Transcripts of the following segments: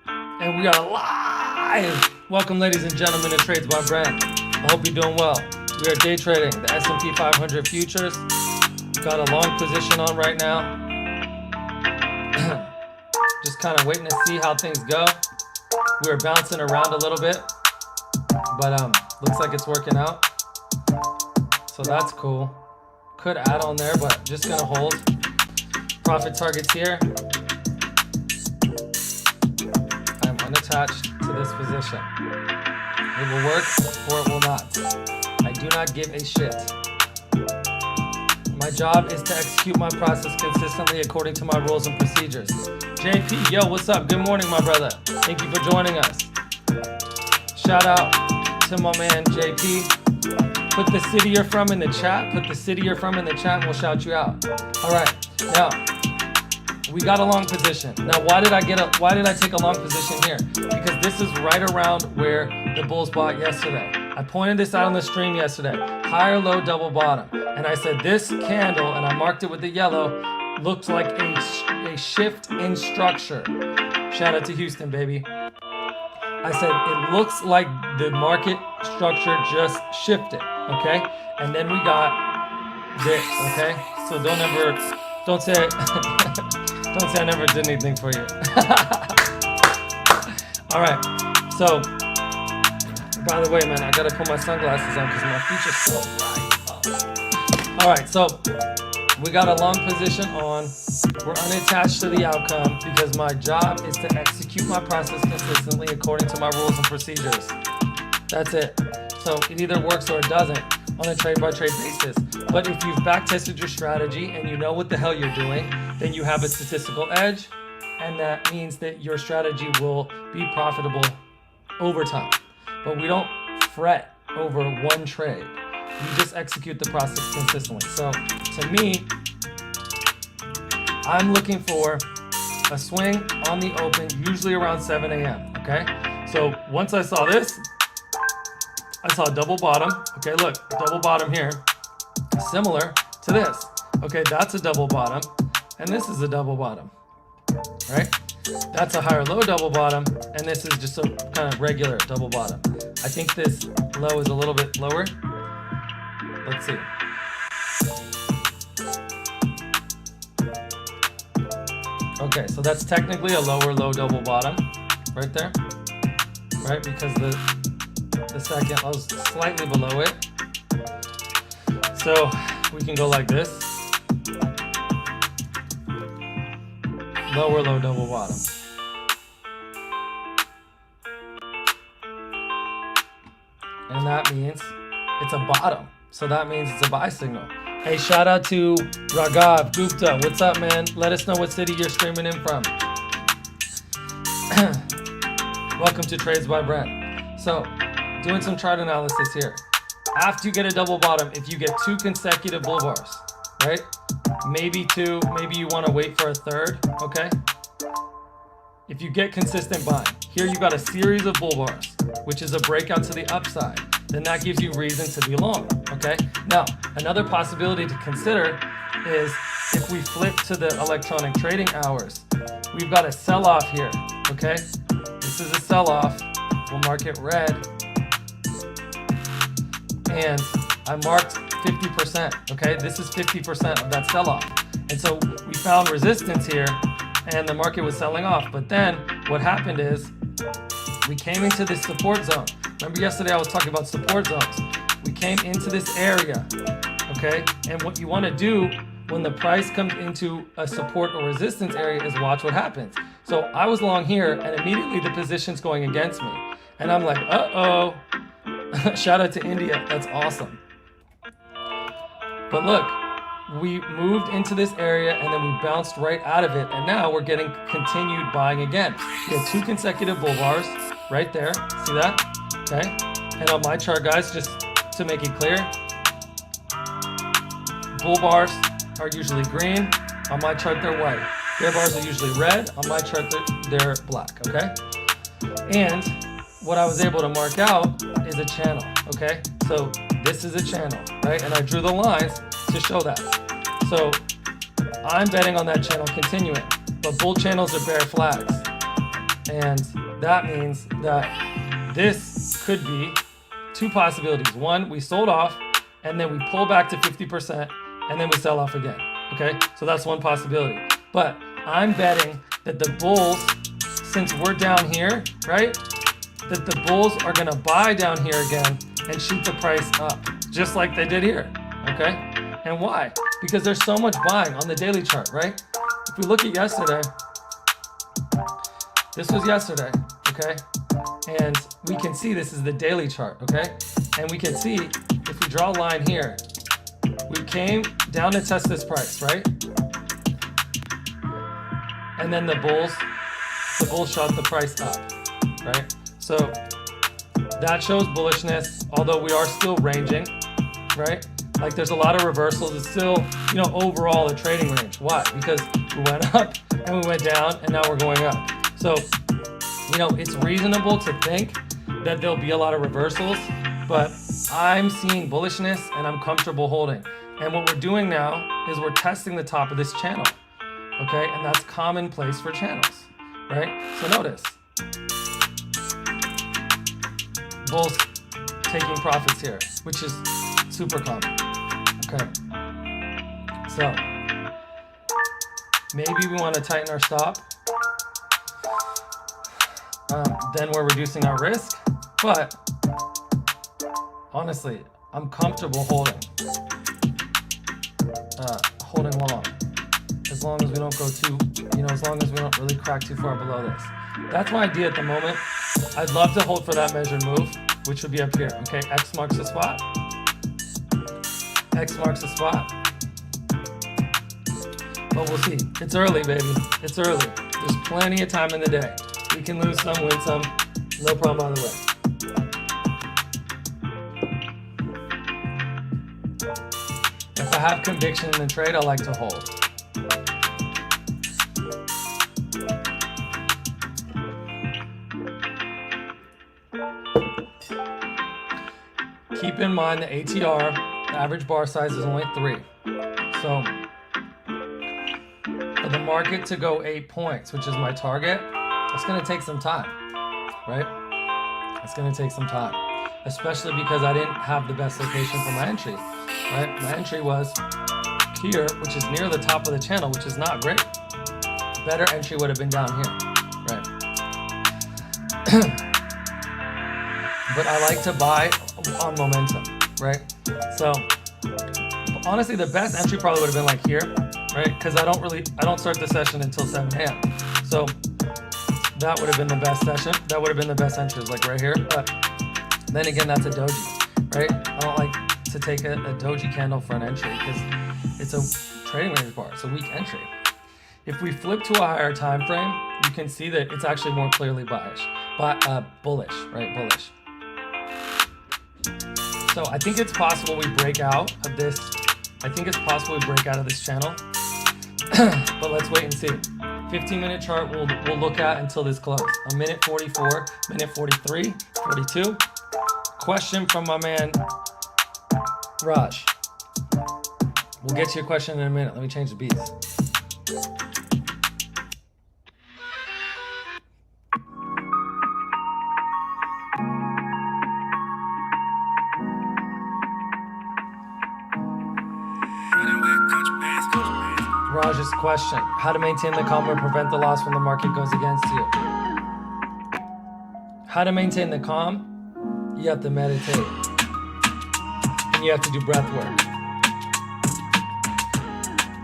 And we are live! Welcome, ladies and gentlemen, to Trades by Brent. I hope you're doing well. We are day trading the S&P 500 futures. Got a long position on right now. Just kind of waiting to see how things go. We were bouncing around a little bit, but looks like it's working out. So that's cool. Could add on there, but just gonna hold. Profit targets here. I'm unattached to this position. It will work or it will not. I do not give a shit. My job is to execute my process consistently according to my rules and procedures. JP, yo, what's up? Good morning, my brother. Thank you for joining us. Shout out to my man, JP. Put the city you're from in the chat. Put the city you're from in the chat and we'll shout you out. All right, now, we got a long position. Now, why did I take a long position here? Because this is right around where the bulls bought yesterday. I pointed this out on the stream yesterday. Higher low double bottom. And I said this candle, and I marked it with the yellow, looks like a shift in structure. Shout out to Houston, baby. I said it looks like the market structure just shifted, okay? And then we got this, okay? So don't say don't say I never did anything for you. All right, so by the way, man, I gotta put my sunglasses on because my future's so bright. All right, so we got a long position on. We're unattached to the outcome because my job is to execute my process consistently according to my rules and procedures. That's it. So it either works or it doesn't on a trade-by-trade basis. But if you've back-tested your strategy and you know what the hell you're doing, then you have a statistical edge, and that means that your strategy will be profitable over time. But we don't fret over one trade. We just execute the process consistently. So to me, I'm looking for a swing on the open, usually around 7 a.m., okay? So once I saw this, I saw a double bottom. Okay, look, double bottom here, similar to this. Okay, that's a double bottom, and this is a double bottom, right? That's a higher low double bottom, and this is just a kind of regular double bottom. I think this low is a little bit lower. Let's see. Okay, so that's technically a lower low double bottom right there, right? Because the second was slightly below it. So we can go like this. Lower low double bottom. And that means it's a bottom. So that means it's a buy signal. Hey, shout out to Raghav Gupta. What's up, man? Let us know what city you're streaming in from. Welcome to Trades by Brent. So, doing some chart analysis here. After you get a double bottom, if you get 2 consecutive bull bars, right? Maybe 2, maybe you want to wait for a third, okay? If you get consistent buying, here you got a series of bull bars, which is a breakout to the upside. Then that gives you reason to be long, okay? Now, another possibility to consider is if we flip to the electronic trading hours, we've got a sell-off here, okay? This is a sell-off. We'll mark it red. And I marked 50%, okay? This is 50% of that sell-off. And so we found resistance here, and the market was selling off. But then what happened is we came into this support zone. Remember yesterday I was talking about support zones. We came into this area, okay? And what you want to do when the price comes into a support or resistance area is watch what happens. So I was long here, and immediately the position's going against me. And I'm like, uh-oh. Shout out to India. That's awesome. But look, we moved into this area, and then we bounced right out of it. And now we're getting continued buying again. We have 2 consecutive bull bars right there. See that? Okay, and on my chart, guys, just to make it clear, bull bars are usually green. On my chart, they're white. Bear bars are usually red. On my chart, they're black, okay? And what I was able to mark out is a channel, okay? So this is a channel, right? And I drew the lines to show that. So I'm betting on that channel continuing, but bull channels are bear flags. And that means that this could be two possibilities. One, we sold off and then we pull back to 50% and then we sell off again. Okay, so that's one possibility. But I'm betting that the bulls, since we're down here, right, that the bulls are gonna buy down here again and shoot the price up, just like they did here, okay? And why? Because there's so much buying on the daily chart, right? If we look at yesterday, this was yesterday, okay? And we can see this is the daily chart, okay? And we can see, if we draw a line here, we came down to test this price, right? And then the bulls shot the price up, right? So that shows bullishness, although we are still ranging, right? Like there's a lot of reversals. It's still, you know, overall a trading range. Why? Because we went up and we went down and now we're going up. So, you know, it's reasonable to think that there'll be a lot of reversals, but I'm seeing bullishness and I'm comfortable holding. And what we're doing now is we're testing the top of this channel, okay? And that's commonplace for channels, right? So notice, bulls taking profits here, which is super common, okay? So maybe we want to tighten our stop. Then we're reducing our risk, but honestly, I'm comfortable holding long, as long as we don't go too, you know, as long as we don't really crack too far below this. That's my idea at the moment. I'd love to hold for that measured move, which would be up here, okay? X marks the spot. X marks the spot. But we'll see. It's early, baby. It's early. There's plenty of time in the day. We can lose some, win some, no problem either way. If I have conviction in the trade, I like to hold. Keep in mind the ATR, the average bar size is only 3. So for the market to go 8 points, which is my target, it's going to take some time, right? It's going to take some time, especially because I didn't have the best location for my entry, right? My entry was here, which is near the top of the channel, which is not great. Better entry would have been down here, right? But I like to buy on momentum, right? So honestly, the best entry probably would have been like here, right? Because I don't start the session until 7 a.m. So that would have been the best session. That would have been the best entries, like right here. But then again, that's a doji, right? I don't like to take a doji candle for an entry because it's a trading range bar. It's a weak entry. If we flip to a higher time frame, you can see that it's actually more clearly bullish, right? Bullish. So I think it's possible we break out of this. I think it's possible we break out of this channel, but let's wait and see. 15-minute chart we'll look at until this close. A minute 44, minute 43, 42. Question from my man, Raj. We'll get to your question in a minute. Let me change the beats. Raj's question, how to maintain the calm or prevent the loss when the market goes against you. How to maintain the calm? You have to meditate. And you have to do breath work.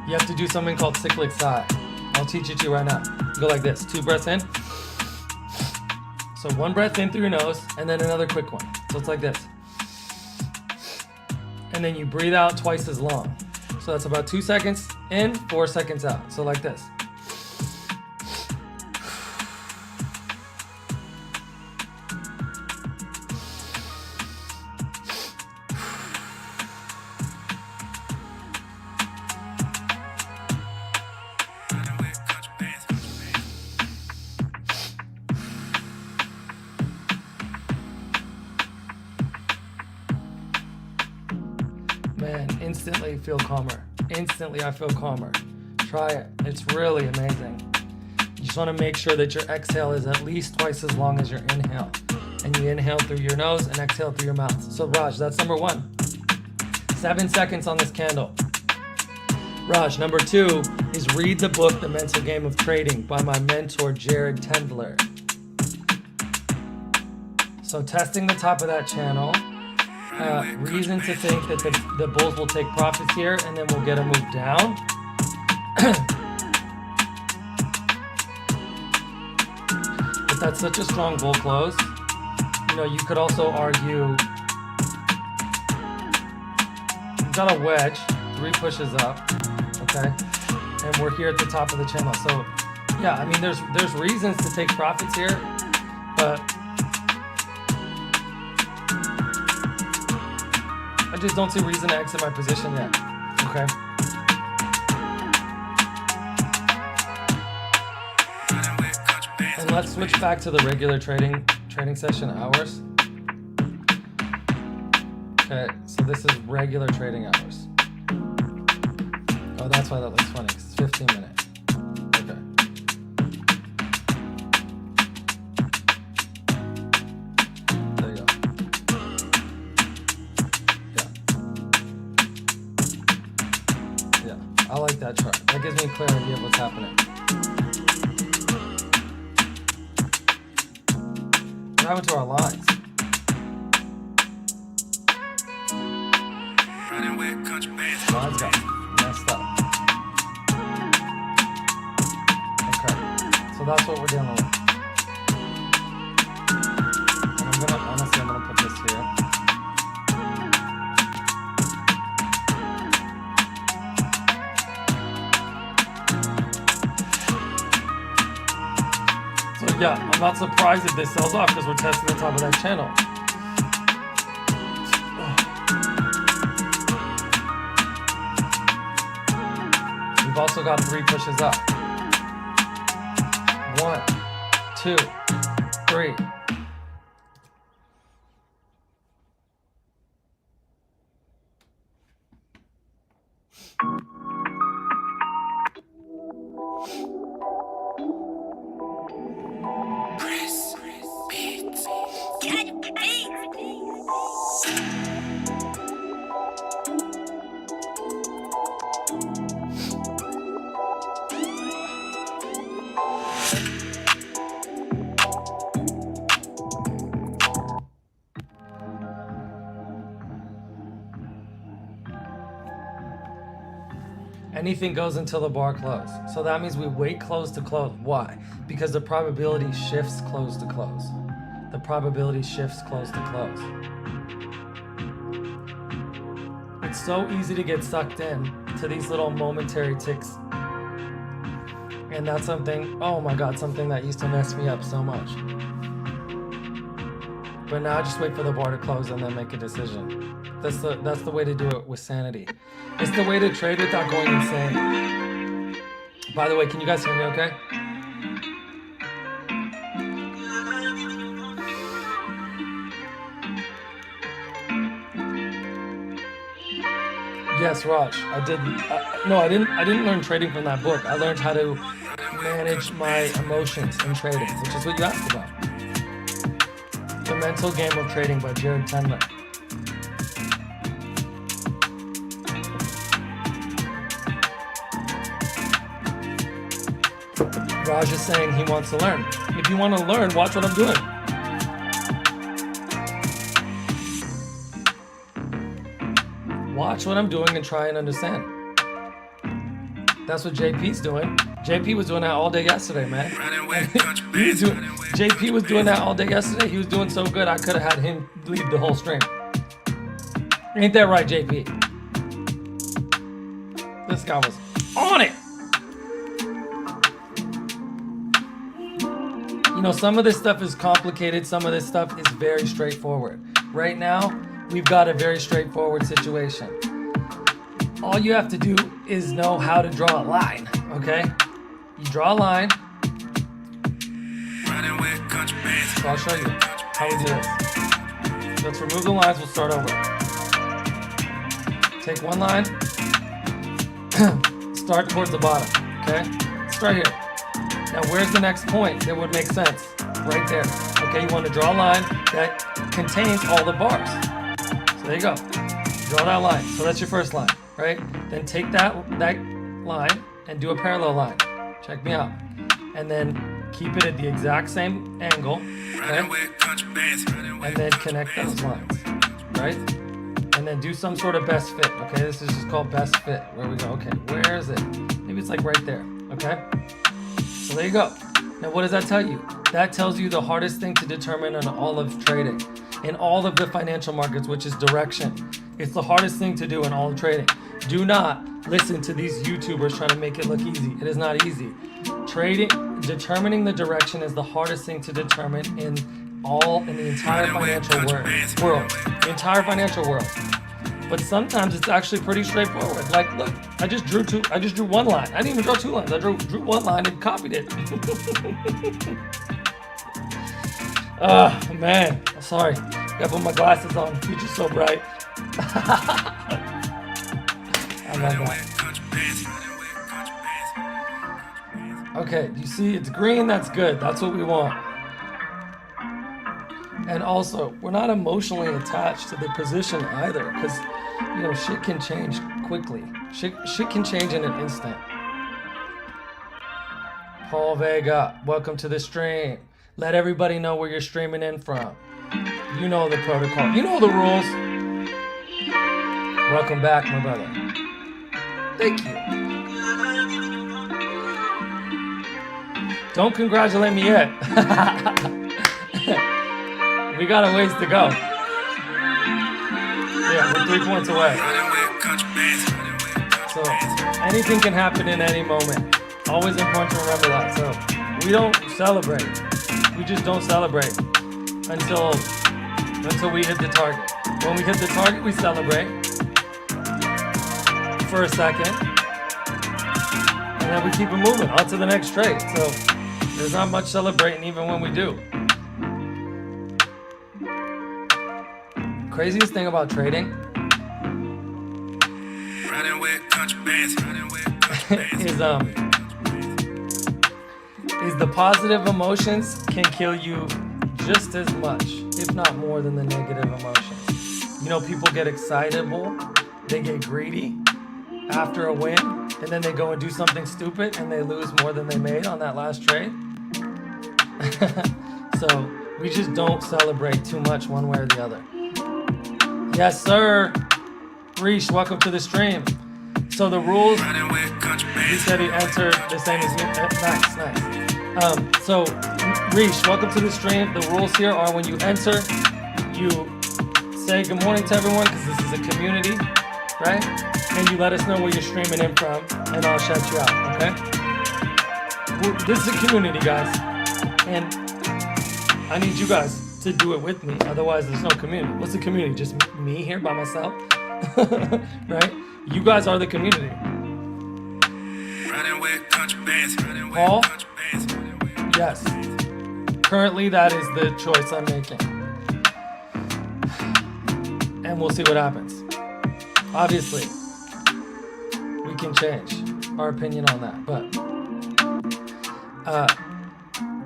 You have to do something called cyclic sigh. I'll teach it to you right now. Go like this, 2 breaths in. So 1 breath in through your nose, and then another quick one. So it's like this. And then you breathe out twice as long. So that's about 2 seconds in, 4 seconds out. So like this. Man, instantly feel calmer. Instantly I feel calmer. Try it. It's really amazing. You just want to make sure that your exhale is at least twice as long as your inhale. And you inhale through your nose and exhale through your mouth. So Raj, that's number 1. 7 seconds on this candle. Raj, number 2 is read the book, The Mental Game of Trading by my mentor, Jared Tendler. So testing the top of that channel. Reason to think that the bulls will take profits here and then we'll get a move down. But that's such a strong bull close. You know, you could also argue you've got a wedge, 3 pushes up, okay? And we're here at the top of the channel. So yeah, I mean, there's reasons to take profits here, but I just don't see reason to exit my position yet, okay? And let's switch back to the regular trading session hours. Okay, so this is regular trading hours. Oh, that's why that looks funny, 'cause it's 15 minutes. Okay. There you go. Yeah, I like that chart. That gives me a clear idea of what's happening. What happened to our lines? Lines got messed up. Okay, so that's what we're dealing with. And I'm gonna put this here. So yeah, I'm not surprised if this sells off because we're testing the top of that channel. We've also got 3 pushes up. 1, 2, 3. Anything goes until the bar close. So that means we wait close to close. Why? Because the probability shifts close to close. The probability shifts close to close. It's so easy to get sucked in to these little momentary ticks. And that's something, oh my God, something that used to mess me up so much. But now I just wait for the bar to close and then make a decision. That's the way to do it with sanity. It's the way to trade without going insane. By the way, can you guys hear me okay? Yes, Raj, I did. No, I didn't learn trading from that book. I learned how to manage my emotions in trading, which is what you asked about. The Mental Game of Trading by Jared Tendler. Raj is saying he wants to learn. If you want to learn, watch what I'm doing. Watch what I'm doing and try and understand. That's what JP's doing. JP was doing that all day yesterday, man. JP was doing that all day yesterday. He was doing so good, I could have had him lead the whole stream. Ain't that right, JP? This guy was on it. You know, some of this stuff is complicated. Some of this stuff is very straightforward. Right now, we've got a very straightforward situation. All you have to do is know how to draw a line, okay? You draw a line. So I'll show you how we do this. Let's remove the lines, we'll start over. Take one line, start towards the bottom, okay? Start here. Now, where's the next point that would make sense? Right there. Okay, you want to draw a line that contains all the bars. So there you go. Draw that line. So that's your first line, right? Then take that line and do a parallel line. Check me out. And then keep it at the exact same angle, okay? And then connect those lines, right? And then do some sort of best fit, okay? This is just called best fit. Where we go, okay, where is it? Maybe it's like right there, okay? So there you go. Now what does that tell you? That tells you the hardest thing to determine in all of trading, in all of the financial markets, which is direction. It's the hardest thing to do in all of trading. Do not listen to these YouTubers trying to make it look easy. It is not easy. Trading, determining the direction is the hardest thing to determine in the entire financial world. The entire financial world. But sometimes it's actually pretty straightforward. Like, look, I just drew one line. I didn't even draw two lines. I drew one line and copied it. Oh, man. Sorry. Gotta put my glasses on. Future's so bright. I love that. Okay, you see it's green, that's good. That's what we want. And also, we're not emotionally attached to the position either, because, you know, shit can change quickly. Shit can change in an instant. Paul Vega, welcome to the stream. Let everybody know where you're streaming in from. You know the protocol. You know the rules. Welcome back, my brother. Thank you. Don't congratulate me yet. We got a ways to go. Yeah, we're 3 points away. So anything can happen in any moment. Always important to remember that. So we don't celebrate. We just don't celebrate until we hit the target. When we hit the target, we celebrate for a second, and then we keep it moving on to the next trade. So there's not much celebrating even when we do. Craziest thing about trading is the positive emotions can kill you just as much, if not more, than the negative emotions. You know, people get excitable, they get greedy after a win, and then they go and do something stupid and they lose more than they made on that last trade. So we just don't celebrate too much one way or the other. Yes, sir. Reesh, welcome to the stream. So the rules, he said he entered the same as me. Nice. So Reesh, welcome to the stream. The rules here are when you enter, you say good morning to everyone because this is a community, right? And you let us know where you're streaming in from, and I'll shout you out, okay? This is a community, guys, and I need you guys to do it with me. Otherwise, there's no community. What's the community? Just me here by myself, right? You guys are the community. Paul? Yes. Currently, that is the choice I'm making. And we'll see what happens. Obviously, we can change our opinion on that. But,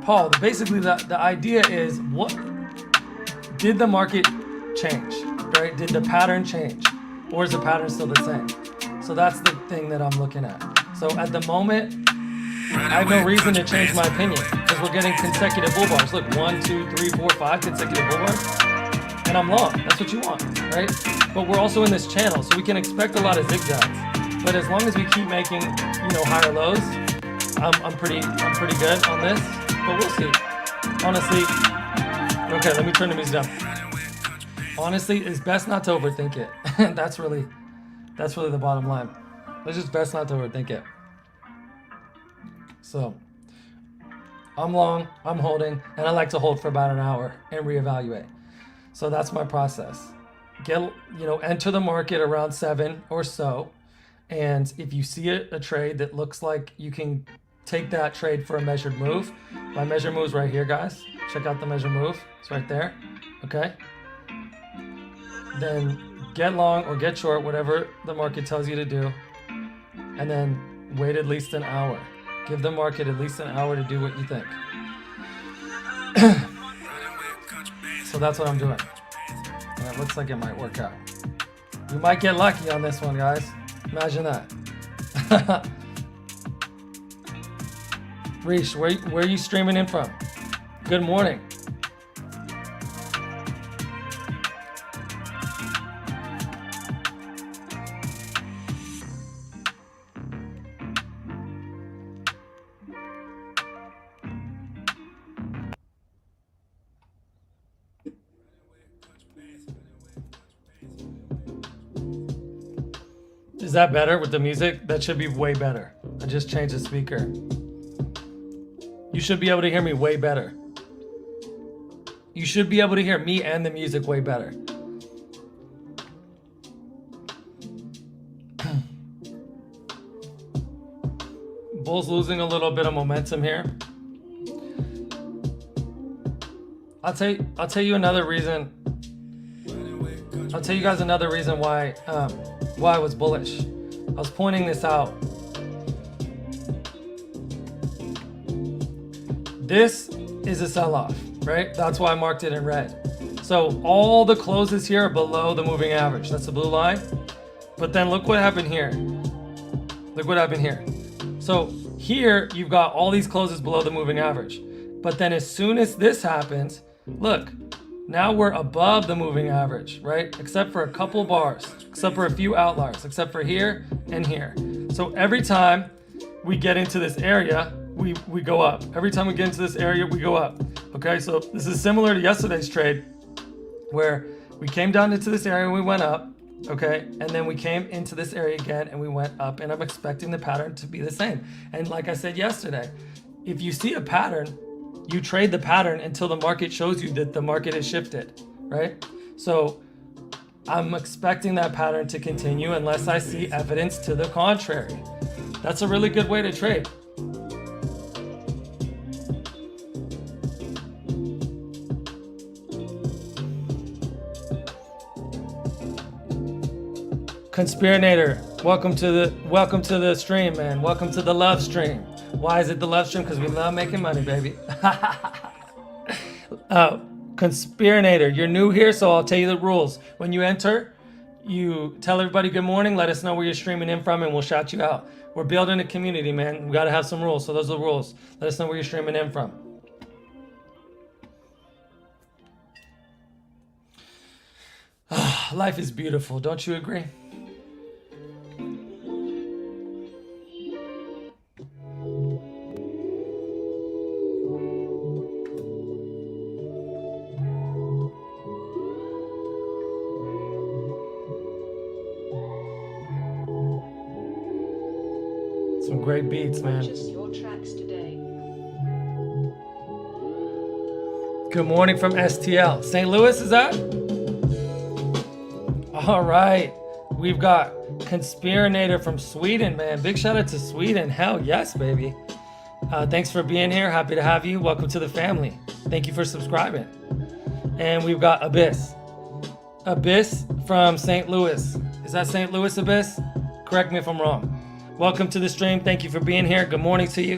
Paul, basically the idea is, what did the market change, right? Did the pattern change? Or is the pattern still the same? So that's the thing that I'm looking at. So at the moment, I have no reason to change my opinion because we're getting consecutive bull bars. Look, 1, 2, 3, 4, 5 consecutive bull bars. And I'm long. That's what you want, right? But we're also in this channel, so we can expect a lot of zigzags. But as long as we keep making, you know, higher lows, I'm pretty good on this. But we'll see. Honestly, okay, let me turn the music down. Honestly, it's best not to overthink it. That's really the bottom line. It's just best not to overthink it. So, I'm long, I'm holding, and I like to hold for about an hour and reevaluate. So that's my process. Enter the market around 7 or so, and if you see a trade that looks like you can take that trade for a measured move, my measured move's right here, guys. Check out the measured move. It's right there. Okay. Then get long or get short, whatever the market tells you to do, and then wait at least an hour. Give the market at least an hour to do what you think. So that's what I'm doing. And it looks like it might work out. You might get lucky on this one, guys. Imagine that. Reesh, where are you streaming in from? Good morning. Is that better with the music? That should be way better. I just changed the speaker. You should be able to hear me way better. You should be able to hear me and the music way better. Bulls losing a little bit of momentum here. I'll tell you another reason. I'll tell you guys another reason why I was bullish. I was pointing this out. This is a sell-off, right? That's why I marked it in red. So all the closes here are below the moving average. That's the blue line. But then look what happened here. Look what happened here. So here you've got all these closes below the moving average. But then as soon as this happens, look, now we're above the moving average, right? Except for a couple bars, except for a few outliers, except for here and here. So every time we get into this area, we go up. Every time we get into this area, we go up. Okay, so this is similar to yesterday's trade where we came down into this area and we went up, okay? And then we came into this area again and we went up, and I'm expecting the pattern to be the same. And like I said yesterday, if you see a pattern, you trade the pattern until the market shows you that the market has shifted, right? So I'm expecting that pattern to continue unless I see evidence to the contrary. That's a really good way to trade. Conspirinator, welcome to the stream, man. Welcome to the love stream. Why is it the love stream? Because we love making money, baby. Conspirinator, you're new here, so I'll tell you the rules. When you enter, you tell everybody good morning, let us know where you're streaming in from, and we'll shout you out. We're building a community, man. We got to have some rules, so those are the rules. Let us know where you're streaming in from. Life is beautiful, don't you agree? Some great beats, man. Purchase your tracks today. Good morning from STL. St. Louis, is that? All right. We've got Conspirinator from Sweden, man. Big shout out to Sweden. Hell yes, baby. Thanks for being here. Happy to have you. Welcome to the family. Thank you for subscribing. And we've got Abyss. Abyss from St. Louis. Is that St. Louis, Abyss? Correct me if I'm wrong. Welcome to the stream. Thank you for being here. Good morning to you.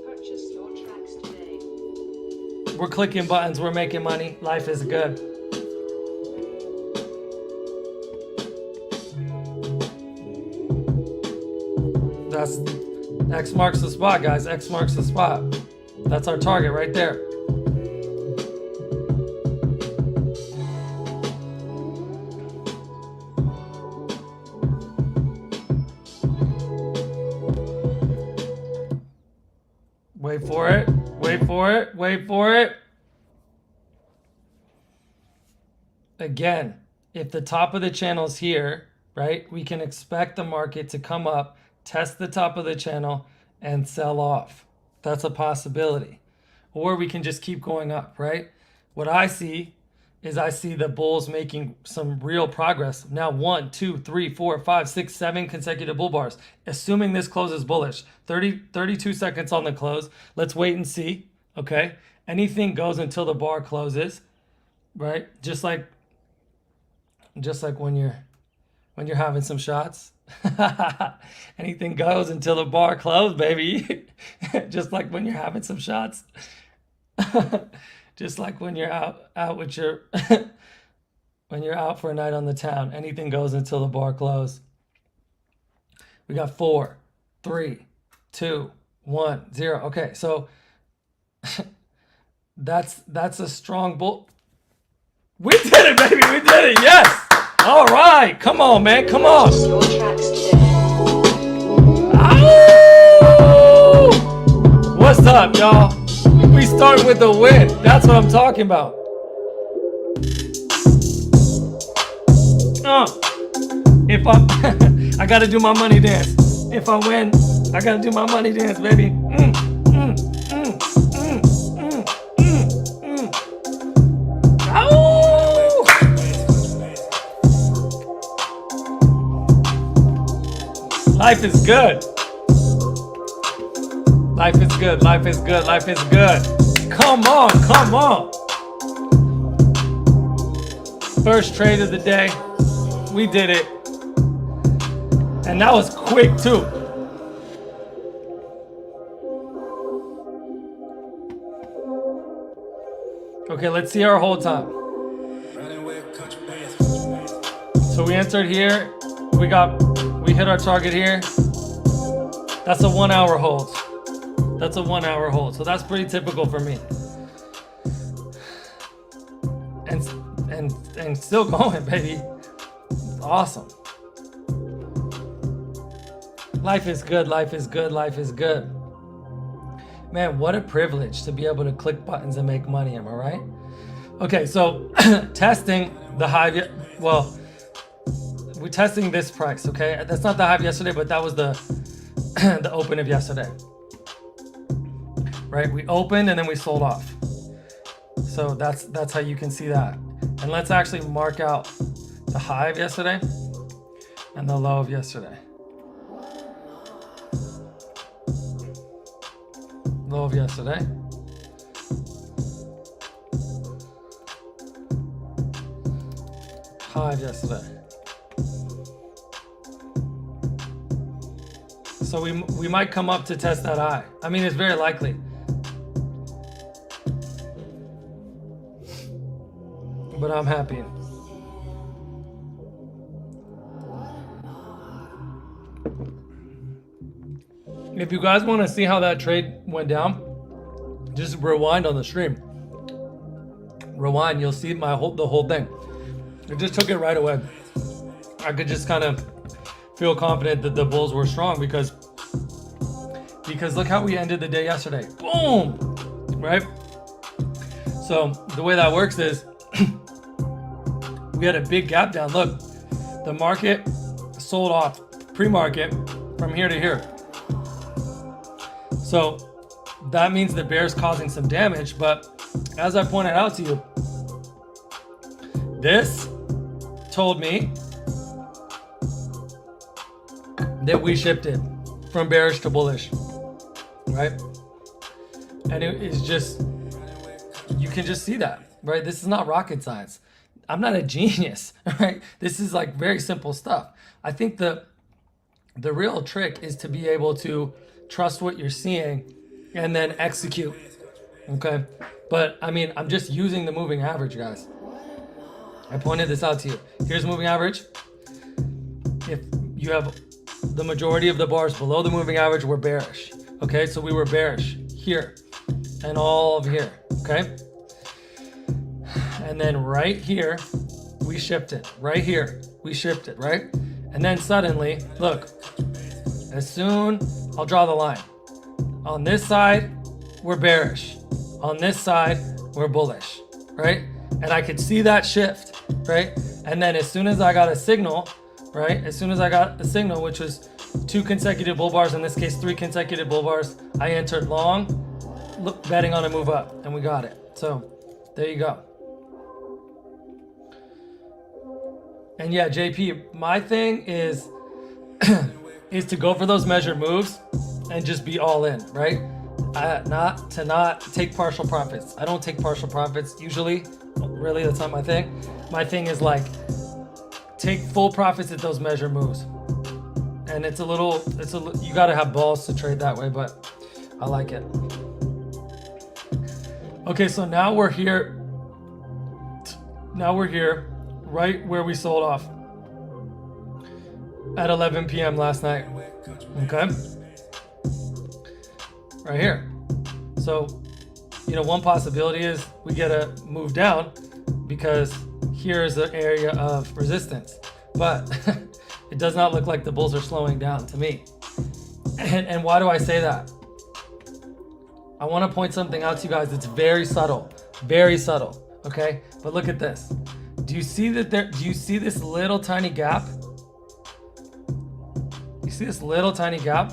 Purchase your tracks today. We're clicking buttons. We're making money. Life is good. That's X marks the spot, guys. X marks the spot. That's our target right there. Wait for it. Wait for it. Wait for it. Again, if the top of the channel is here, right, we can expect the market to come up, test the top of the channel, and sell off. That's a possibility. Or we can just keep going up, right? What I see is I see the bulls making some real progress. Now 1, 2, 3, 4, 5, 6, 7 consecutive bull bars. Assuming this closes bullish. 32 seconds on the close. Let's wait and see, okay? Anything goes until the bar closes, right? Just like when you're having some shots, Anything goes until the bar closed, baby. Just like when you're having some shots. Just like when you're out with your when you're out for a night on the town. Anything goes until the bar closed. We got 4, 3, 2, 1, 0. Okay, so that's a strong bull. We did it, baby. We did it. Yes. All right. Come on, man. Come on. Your tracks today. Ow! What's up, y'all? We start with the win. That's what I'm talking about. If I I gotta do my money dance. If I win, I gotta do my money dance, baby. Ow! Life is good. Life is good. Life is good. Life is good. Come on. Come on. First trade of the day. We did it. And that was quick too. Okay, let's see our hold time. So we entered here. We hit our target here. That's a 1 hour hold. That's a 1 hour hold. So that's pretty typical for me. And still going, baby. Awesome. Life is good. Life is good. Life is good. Man, what a privilege to be able to click buttons and make money. Am I right? Okay, so testing the high. Well, we're testing this price. Okay, that's not the high of yesterday, but that was the the open of yesterday. Right? We opened and then we sold off. So that's how you can see that. And let's actually mark out the high of yesterday and the low of yesterday. Low of yesterday. High of yesterday. So we might come up to test that high. I mean, it's very likely. But I'm happy. If you guys want to see how that trade went down, just rewind on the stream. Rewind, you'll see the whole thing. I just took it right away. I could just kind of feel confident that the bulls were strong because look how we ended the day yesterday. Boom! Right? So the way that works is we had a big gap down. Look, the market sold off pre-market from here to here. So that means the bear's causing some damage, but as I pointed out to you, this told me that we shifted from bearish to bullish, right? And it is just, you can just see that, right? This is not rocket science. I'm not a genius, right? This is like very simple stuff. I think the real trick is to be able to trust what you're seeing and then execute, okay? But I mean, I'm just using the moving average, guys. I pointed this out to you. Here's moving average. If you have the majority of the bars below the moving average, we're bearish, okay? So we were bearish here and all of here, okay? And then right here, we shifted. Right here, we shifted, right? And then suddenly, look, as soon, I'll draw the line. On this side, we're bearish. On this side, we're bullish, right? And I could see that shift, right? And then as soon as I got a signal, right? As soon as I got a signal, which was 2 consecutive bull bars, in this case, 3 consecutive bull bars, I entered long, betting on a move up, and we got it. So there you go. And yeah, JP, my thing is is to go for those measured moves and just be all in, right? Not take partial profits. I don't take partial profits usually. Really, that's not my thing. My thing is like take full profits at those measured moves. and you got to have balls to trade that way, but I like it. Okay, so now we're here. Now we're here, right where we sold off at 11 p.m. last night. Okay, right here. So, one possibility is we get a move down because here is the area of resistance, but it does not look like the bulls are slowing down to me. And why do I say that? I want to point something out to you guys that's very subtle, okay? But look at this. Do you see this little tiny gap? You see this little tiny gap?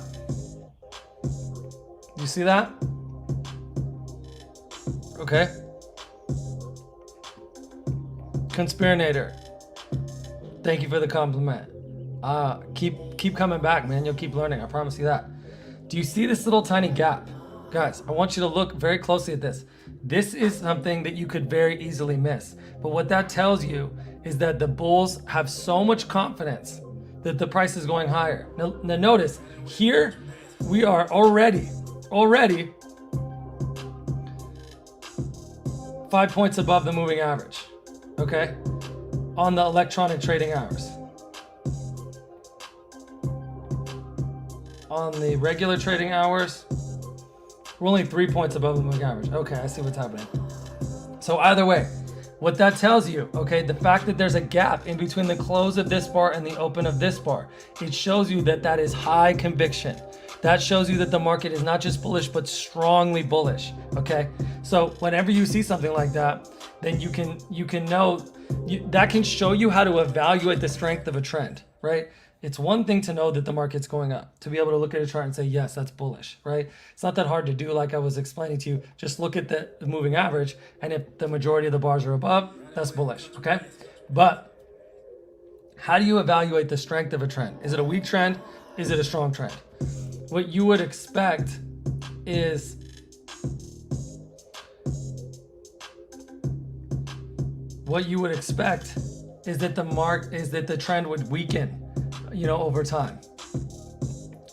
You see that? Okay. Conspirinator, thank you for the compliment. Keep coming back, man. You'll keep learning. I promise you that. Do you see this little tiny gap? Guys, I want you to look very closely at this. This is something that you could very easily miss. But what that tells you is that the bulls have so much confidence that the price is going higher. Now notice, here we are already 5 points above the moving average, okay? On the electronic trading hours. On the regular trading hours, we're only 3 points above the moving average. Okay, I see what's happening. So either way, what that tells you, okay, the fact that there's a gap in between the close of this bar and the open of this bar, it shows you that that is high conviction. That shows you that the market is not just bullish, but strongly bullish, okay? So whenever you see something like that, then you can know, that can show you how to evaluate the strength of a trend, right? It's one thing to know that the market's going up, to be able to look at a chart and say, yes, that's bullish, right? It's not that hard to do, like I was explaining to you. Just look at the moving average, and if the majority of the bars are above, that's bullish, okay? But how do you evaluate the strength of a trend? Is it a weak trend? Is it a strong trend? What you would expect is that the trend would weaken, over time.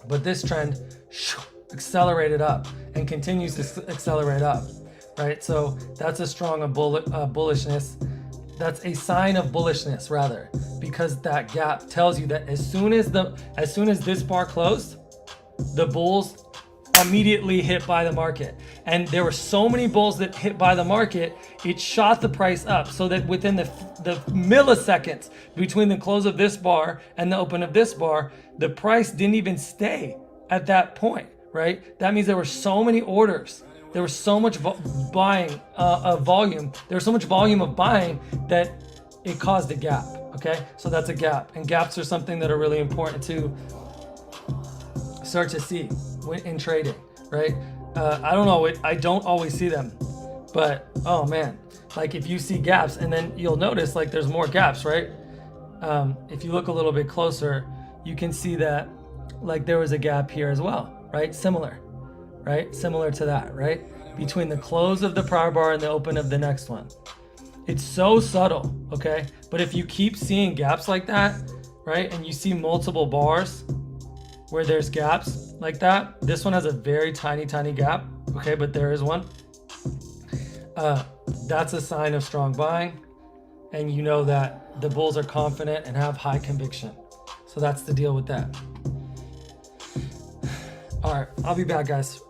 But this trend accelerated up and continues to accelerate up, right? So that's a strong bullishness. That's a sign of bullishness, rather, because that gap tells you that as soon as this bar closed, the bulls immediately hit by the market. And there were so many bulls that hit by the market, it shot the price up, so that within the milliseconds between the close of this bar and the open of this bar, the price didn't even stay at that point, right? That means there were so many orders. There was so much buying of volume. There was so much volume of buying that it caused a gap, okay? So that's a gap. And gaps are something that are really important to start to see in trading, right? I don't know, I don't always see them, but oh man, like if you see gaps, and then you'll notice like there's more gaps, right? If you look a little bit closer, you can see that like there was a gap here as well, right? Similar to that, right? Between the close of the prior bar and the open of the next one. It's so subtle, okay? But if you keep seeing gaps like that, right? And you see multiple bars where there's gaps like that. This one has a very tiny gap, okay, but there is one. That's a sign of strong buying, and you know that the bulls are confident and have high conviction. So that's the deal with that. All right, I'll be back, guys.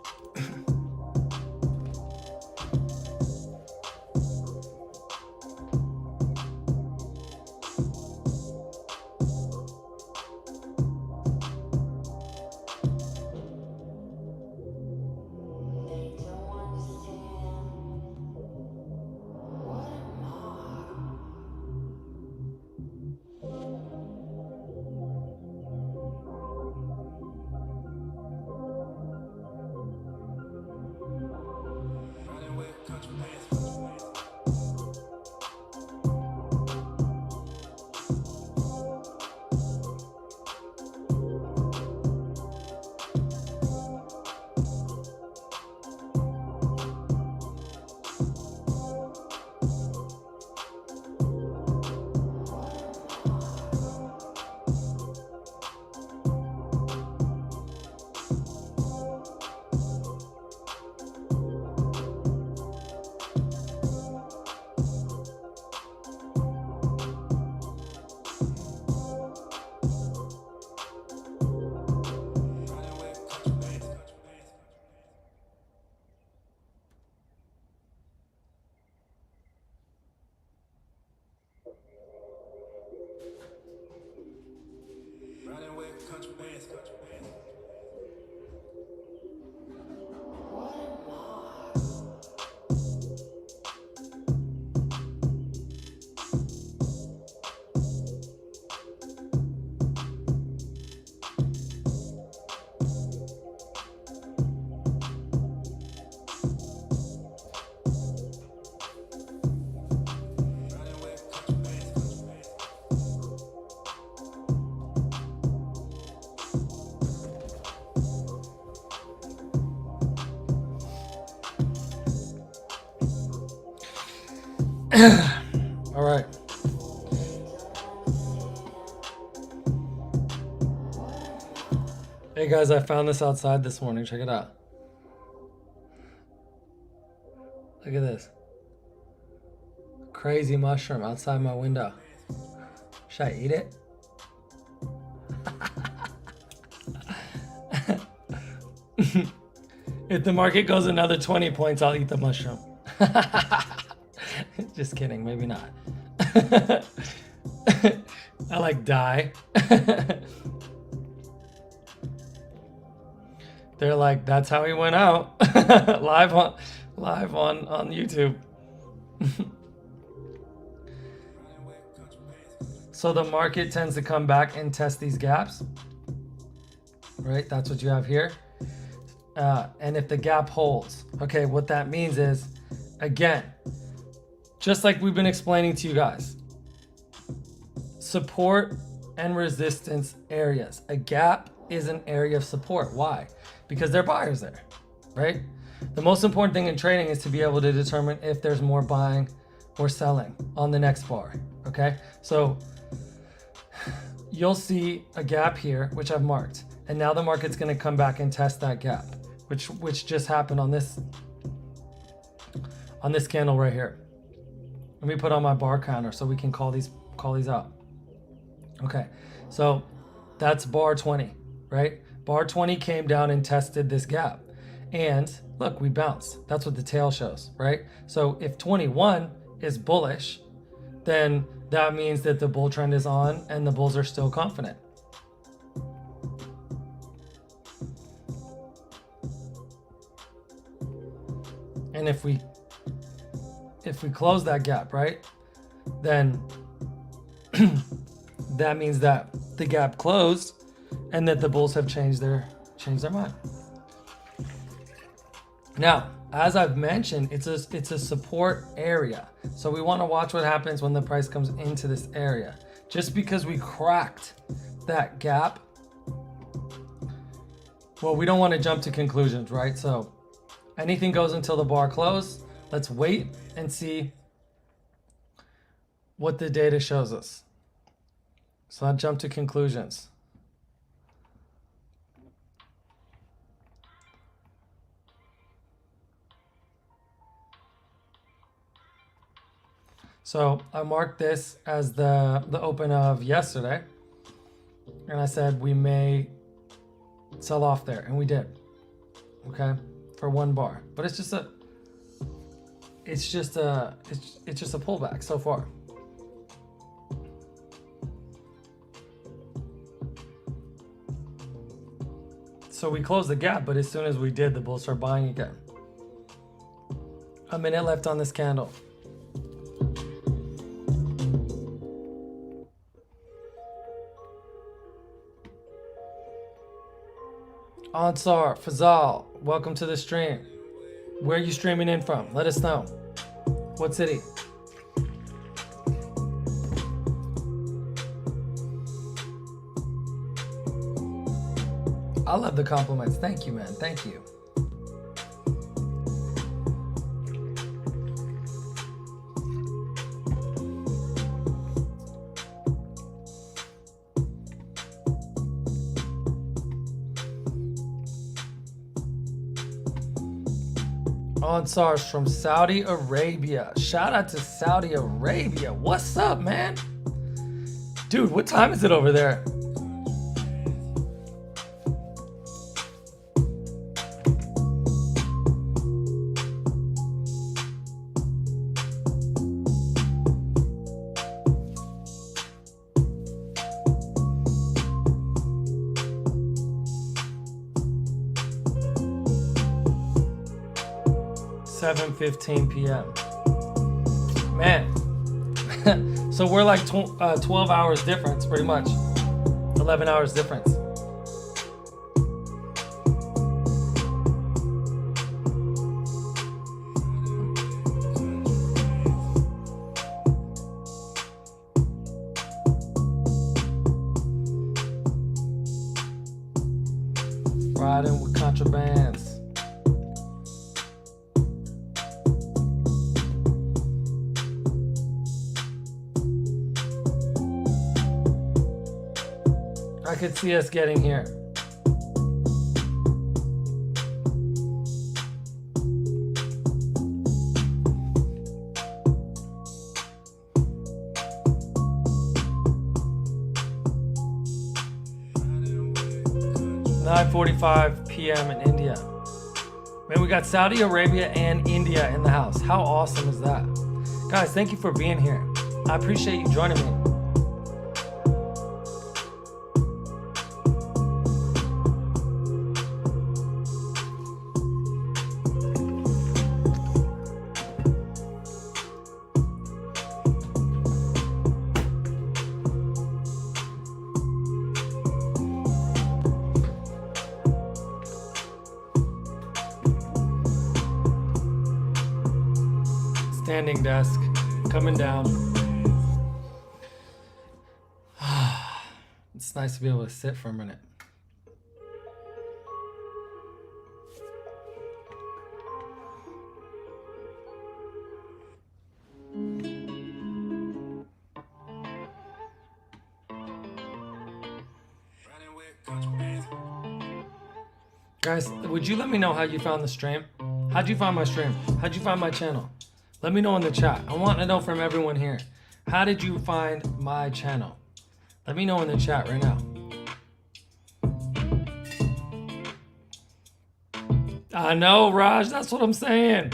All right. Hey guys, I found this outside this morning. Check it out. Look at this. Crazy mushroom outside my window. Should I eat it? If the market goes another 20 points, I'll eat the mushroom. Just kidding, maybe not. I like die. They're like, that's how he went out. live on YouTube. So the market tends to come back and test these gaps. Right? That's what you have here. And if the gap holds, okay, what that means is, again, just like we've been explaining to you guys, support and resistance areas. A gap is an area of support. Why? Because there are buyers there, right? The most important thing in trading is to be able to determine if there's more buying or selling on the next bar, okay? So you'll see a gap here, which I've marked, and now the market's gonna come back and test that gap, which just happened on this candle right here. Let me put on my bar counter so we can call these out. Okay, so that's bar 20, right? Bar 20 came down and tested this gap. And look, we bounced. That's what the tail shows, right? So if 21 is bullish, then that means that the bull trend is on and the bulls are still confident. And if we close that gap, right, then that means that the gap closed and that the bulls have changed their mind. Now, as I've mentioned, it's a support area. So we want to watch what happens when the price comes into this area. Just because we cracked that gap, well, we don't want to jump to conclusions, right? So anything goes until the bar close. Let's wait and see what the data shows us. So I'll jump to conclusions. So I marked this as the open of yesterday, and I said we may sell off there, and we did. Okay, for one bar, but it's just a pullback so far. So we closed the gap, but as soon as we did, the bulls start buying again. A minute left on this candle. Ansar, Fazal, welcome to the stream. Where are you streaming in from? Let us know. What city? I love the compliments. Thank you, man. Thank you. Ansar's from Saudi Arabia. Shout out to Saudi Arabia. What's up, man? Dude, what time is it over there? .15 p.m. Man, so we're like 12 hours difference, pretty much. 11 hours difference. Riding with contrabands. I could see us getting here. .45 p.m. in India. Man, we got Saudi Arabia and India in the house. How awesome is that? Guys, thank you for being here. I appreciate you joining me. Standing desk, coming down. It's nice to be able to sit for a minute. Guys, would you let me know how you found the stream? How'd you find my stream? How'd you find my channel? Let me know in the chat. I want to know from everyone here. How did you find my channel? Let me know in the chat right now. I know, Raj. That's what I'm saying.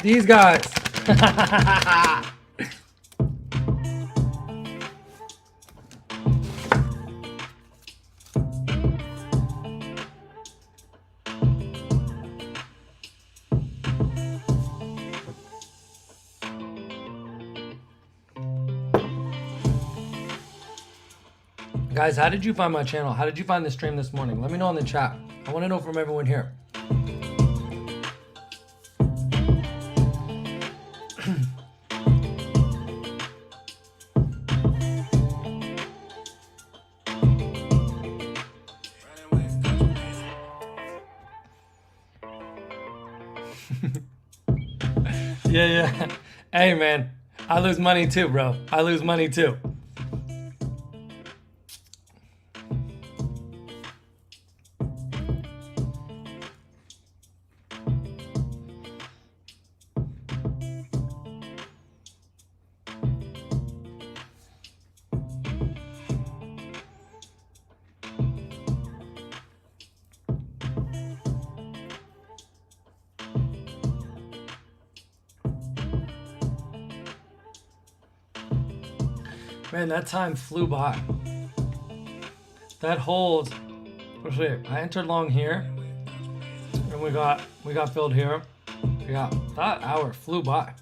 These guys. Guys, how did you find my channel? How did you find the stream this morning? Let me know in the chat. I want to know from everyone here. Yeah. Hey, man. I lose money too, bro. I lose money too. Man, that time flew by. That hold, wait, I entered long here, and we got filled here. Yeah, that hour flew by.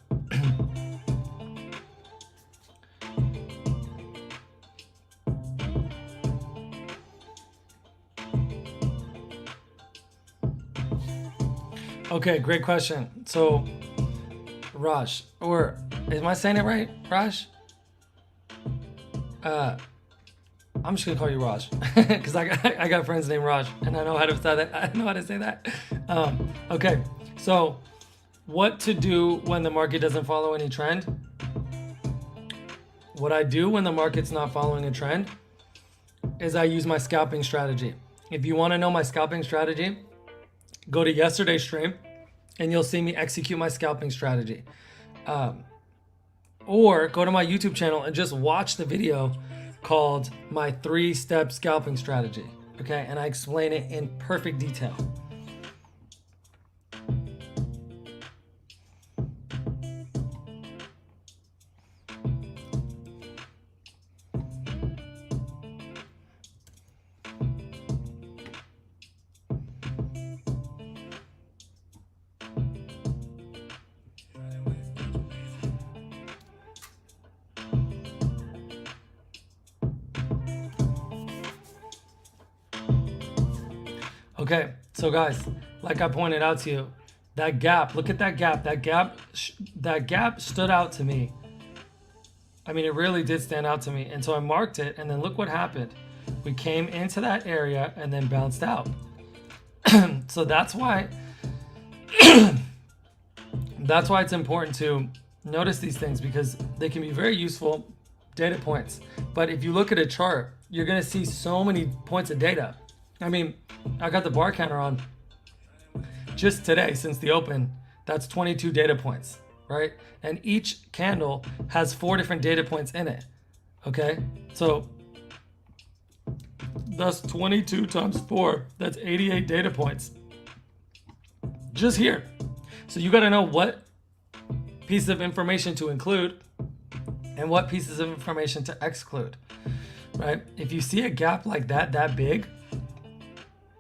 Okay, great question. So, Raj, or am I saying it right, Raj? I'm just gonna call you Raj because I got friends named Raj and I know how to say that. I know how to say that. Okay, so what to do when the market doesn't follow any trend? What I do when the market's not following a trend is I use my scalping strategy. If you want to know my scalping strategy, go to yesterday's stream and you'll see me execute my scalping strategy. Or go to my YouTube channel and just watch the video called My 3-Step Scalping Strategy. Okay, and I explain it in perfect detail. Okay, so guys, like I pointed out to you, that gap, look at that gap. That gap stood out to me. I mean, it really did stand out to me. And so I marked it, and then look what happened. We came into that area and then bounced out. So that's why it's important to notice these things because they can be very useful data points. But if you look at a chart, you're going to see so many points of data. I mean, I got the bar counter on just today since the open. That's 22 data points, right? And each candle has 4 different data points in it. Okay, so that's 22 times 4. That's 88 data points just here. So you got to know what piece of information to include and what pieces of information to exclude, right? If you see a gap like that big,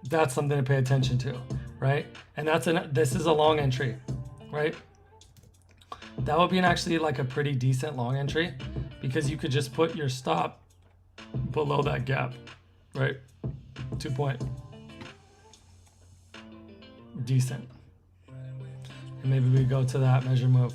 that's something to pay attention to, right? And this is a long entry, right? That would be actually like a pretty decent long entry because you could just put your stop below that gap, right? 2 point. Decent. And maybe we go to that measure move.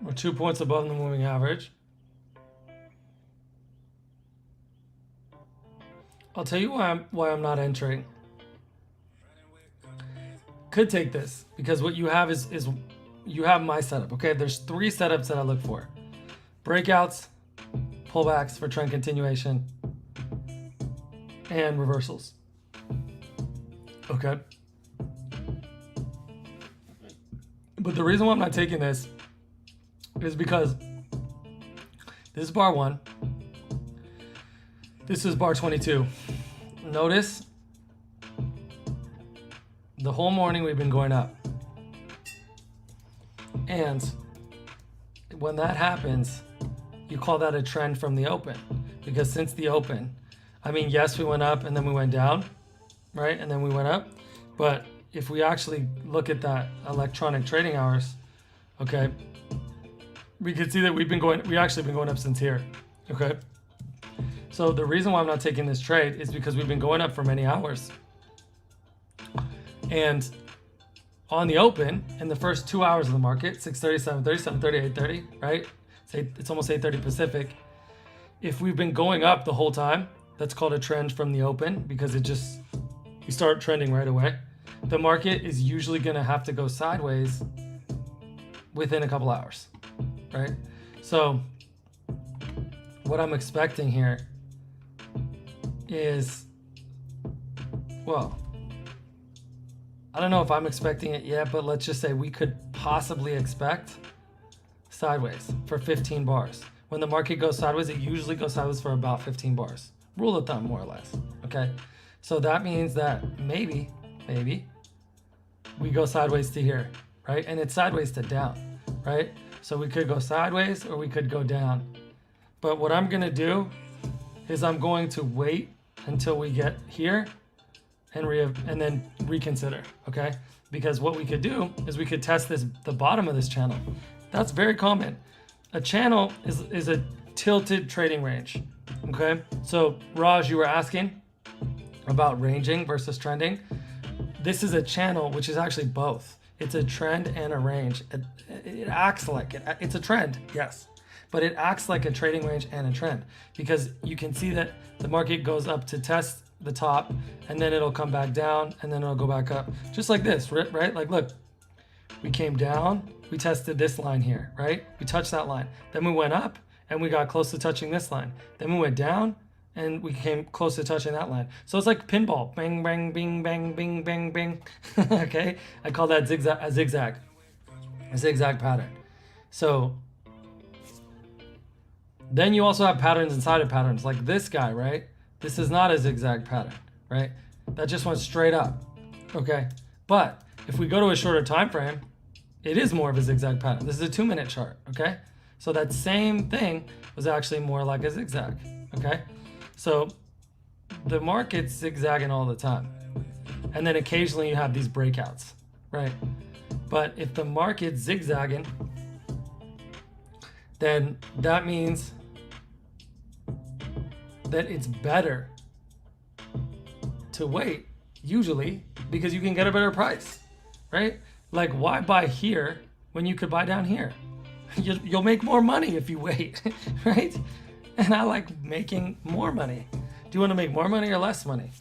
We're 2 points above the moving average. I'll tell you why I'm not entering. Could take this because what you have is you have my setup. Okay, there's 3 setups that I look for: breakouts, pullbacks for trend continuation, and reversals. Okay. But the reason why I'm not taking this is because this is bar 1. This is bar 22. Notice the whole morning we've been going up. And when that happens, you call that a trend from the open. Because since the open, I mean, yes, we went up and then we went down, right? And then we went up. But if we actually look at that electronic trading hours, okay, we can see that we actually been going up since here, okay? So the reason why I'm not taking this trade is because we've been going up for many hours. And on the open, in the first 2 hours of the market, 6:30, 7:30, 7:30, 8:30, right? It's almost 8:30 Pacific. If we've been going up the whole time, that's called a trend from the open because we start trending right away. The market is usually gonna have to go sideways within a couple hours, right? So what I'm expecting here is, well, I don't know if I'm expecting it yet, but let's just say we could possibly expect sideways for 15 bars. When the market goes sideways, it usually goes sideways for about 15 bars. Rule of thumb, more or less, okay? So that means that maybe we go sideways to here, right? And it's sideways to down, right? So we could go sideways or we could go down. But what I'm gonna do is I'm going to wait until we get here and then reconsider, okay? Because what we could do is we could test the bottom of this channel. That's very common. A channel is a tilted trading range, okay? So Raj, you were asking about ranging versus trending. This is a channel which is actually both. It's a trend and a range. It acts like it. It's a trend, yes, but it acts like a trading range and a trend because you can see that the market goes up to test the top and then it'll come back down and then it'll go back up just like this, right? Like, look, we came down, we tested this line here, right? We touched that line. Then we went up and we got close to touching this line. Then we went down and we came close to touching that line. So it's like pinball, bang, bang, bing, bang, bing, bang, bing. Okay, I call that a zigzag pattern. So then you also have patterns inside of patterns, like this guy, right? This is not a zigzag pattern, right? That just went straight up, okay? But if we go to a shorter time frame, it is more of a zigzag pattern. This is a 2-minute chart, okay? So that same thing was actually more like a zigzag, okay? So the market's zigzagging all the time. And then occasionally you have these breakouts, right? But if the market's zigzagging, then that means that it's better to wait, usually, because you can get a better price, right? Like, why buy here when you could buy down here? You'll make more money if you wait, right? And I like making more money. Do you want to make more money or less money?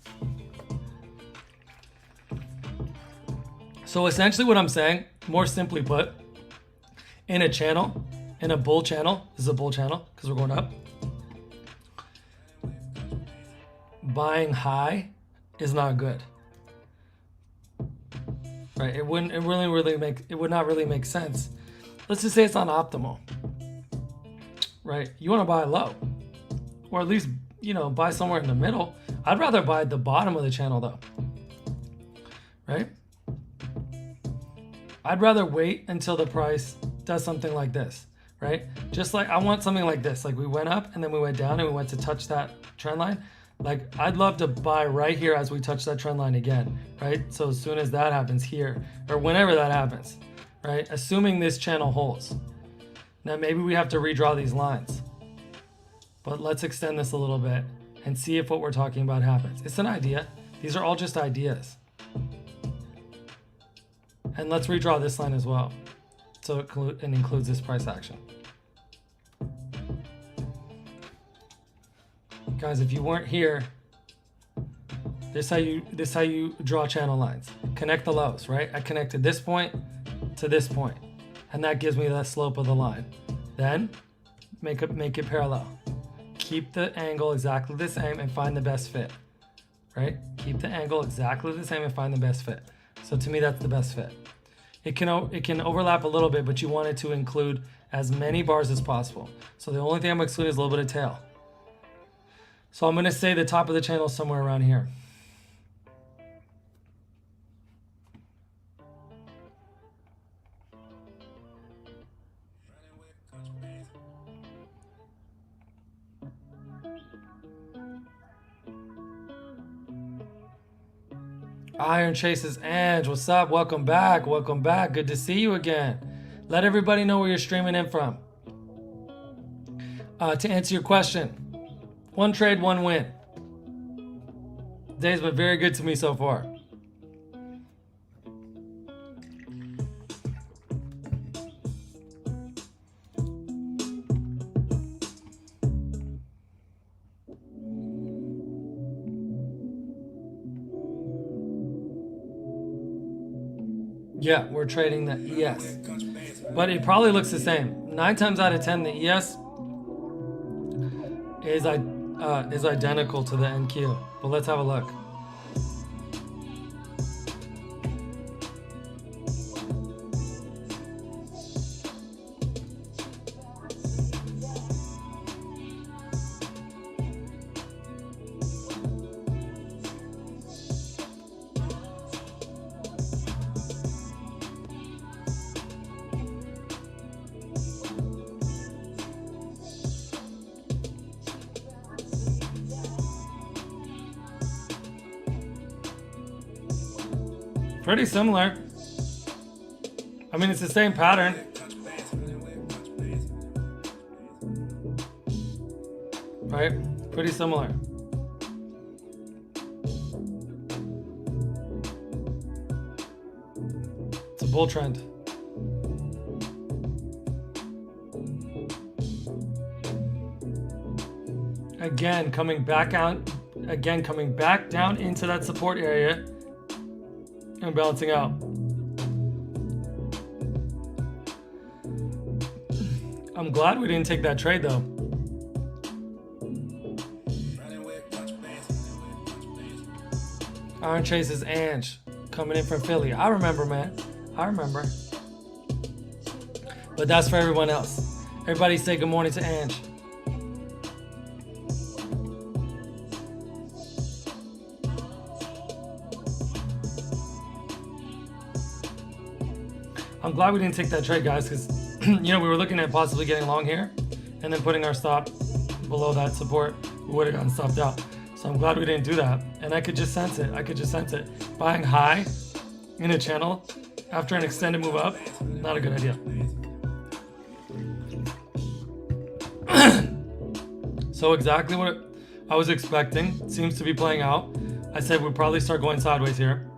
So essentially what I'm saying, more simply put, in a channel, in a bull channel, this is a bull channel because we're going up, buying high is not good, right? It would not really make sense. Let's just say it's not optimal, right? You want to buy low, or at least, buy somewhere in the middle. I'd rather buy at the bottom of the channel though, right? I'd rather wait until the price does something like this, right? Just like I want something like this, like we went up and then we went down and we went to touch that trend line. Like I'd love to buy right here as we touch that trend line again, right? So as soon as that happens here, or whenever that happens, right? Assuming this channel holds. Now maybe we have to redraw these lines, but let's extend this a little bit and see if what we're talking about happens. It's an idea. These are all just ideas. And let's redraw this line as well. So it includes this price action. Guys, if you weren't here, this is how you draw channel lines. Connect the lows, right? I connected this point to this point, and that gives me the slope of the line. Then make it parallel. Keep the angle exactly the same and find the best fit, right? Keep the angle exactly the same and find the best fit. So to me, that's the best fit. It can overlap a little bit, but you want it to include as many bars as possible. So the only thing I'm excluding is a little bit of tail. So I'm going to say the top of the channel is somewhere around here. Iron Chases Ange, what's up? Welcome back. Welcome back. Good to see you again. Let everybody know where you're streaming in from. To answer your question, one trade, one win. Day's been very good to me so far. Yeah, we're trading the ES, but it probably looks the same. 9 times out of 10, the ES is identical to the NQ. But let's have a look. Pretty similar. I mean, it's the same pattern. Right? Pretty similar. It's a bull trend. Again, coming back down into that support area and balancing out. I'm glad we didn't take that trade though. Iron Chases Ange coming in from Philly. I remember, man. I remember. But that's for everyone else. Everybody say good morning to Ange. I'm glad we didn't take that trade, guys, because we were looking at possibly getting long here and then putting our stop below that support. We would have gotten stopped out. So I'm glad we didn't do that. And I could just sense it. Buying high in a channel after an extended move up, not a good idea. So exactly what I was expecting seems to be playing out. I said we'd probably start going sideways here.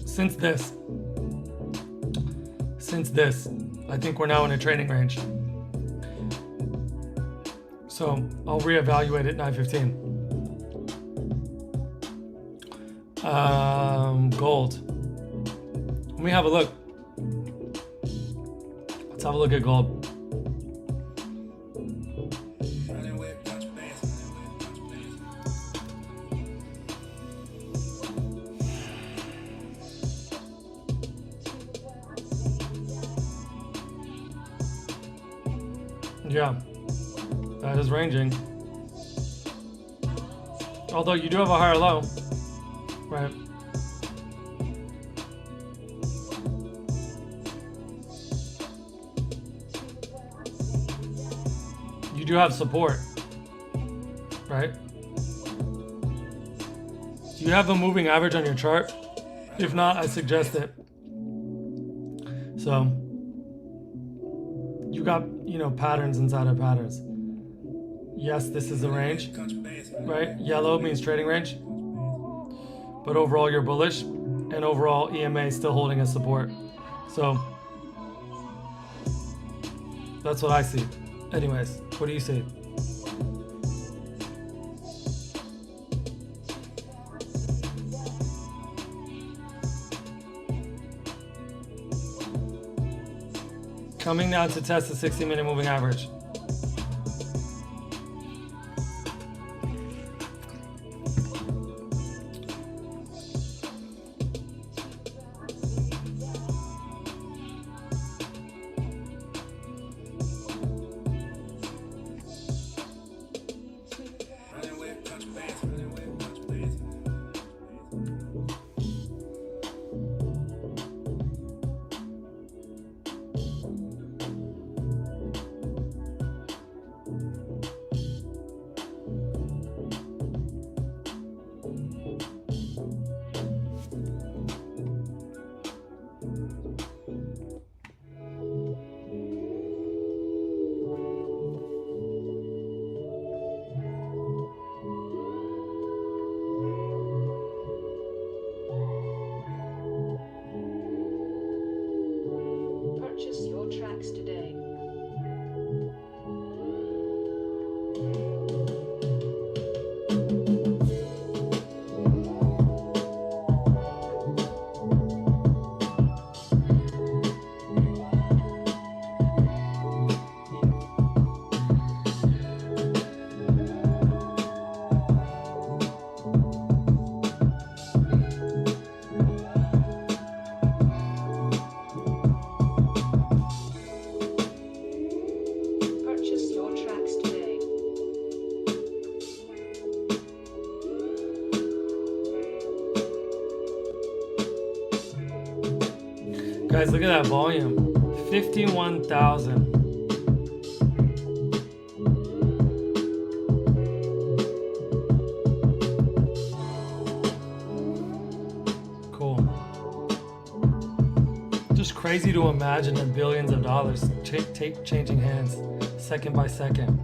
Since this, I think we're now in a trading range. So I'll reevaluate at 9:15. Gold. Let me have a look. Let's have a look at gold. Yeah, that is ranging. Although you do have a higher low, right? You do have support, right? Do you have a moving average on your chart? If not, I suggest it. So you got, patterns inside of patterns. Yes, this is the range, right? Yellow means trading range. But overall, you're bullish. And overall, EMA is still holding as support. So that's what I see. Anyways, what do you see? Coming down to test the 60-minute moving average. Purchase your tracks today. Purchase your tracks today. Guys, look at that volume. 51,000. Cool. Just crazy to imagine the billions of dollars changing hands second by second.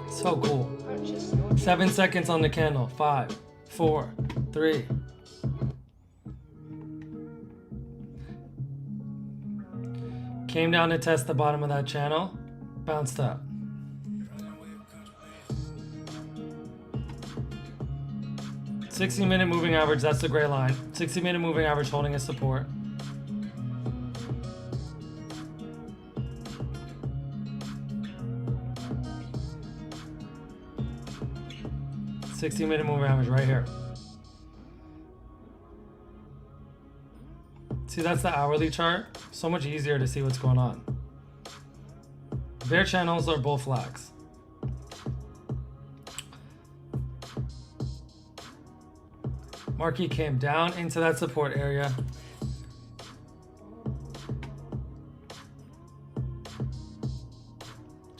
So cool. Purchase your 7 seconds on the candle. 5, 4, 3. Came down to test the bottom of that channel. Bounced up. $60-minute moving average, that's the gray line. 60-minute moving average holding a support. $60-minute moving average right here. See, that's the hourly chart. So much easier to see what's going on. Bear channels are both flags. Marquee came down into that support area.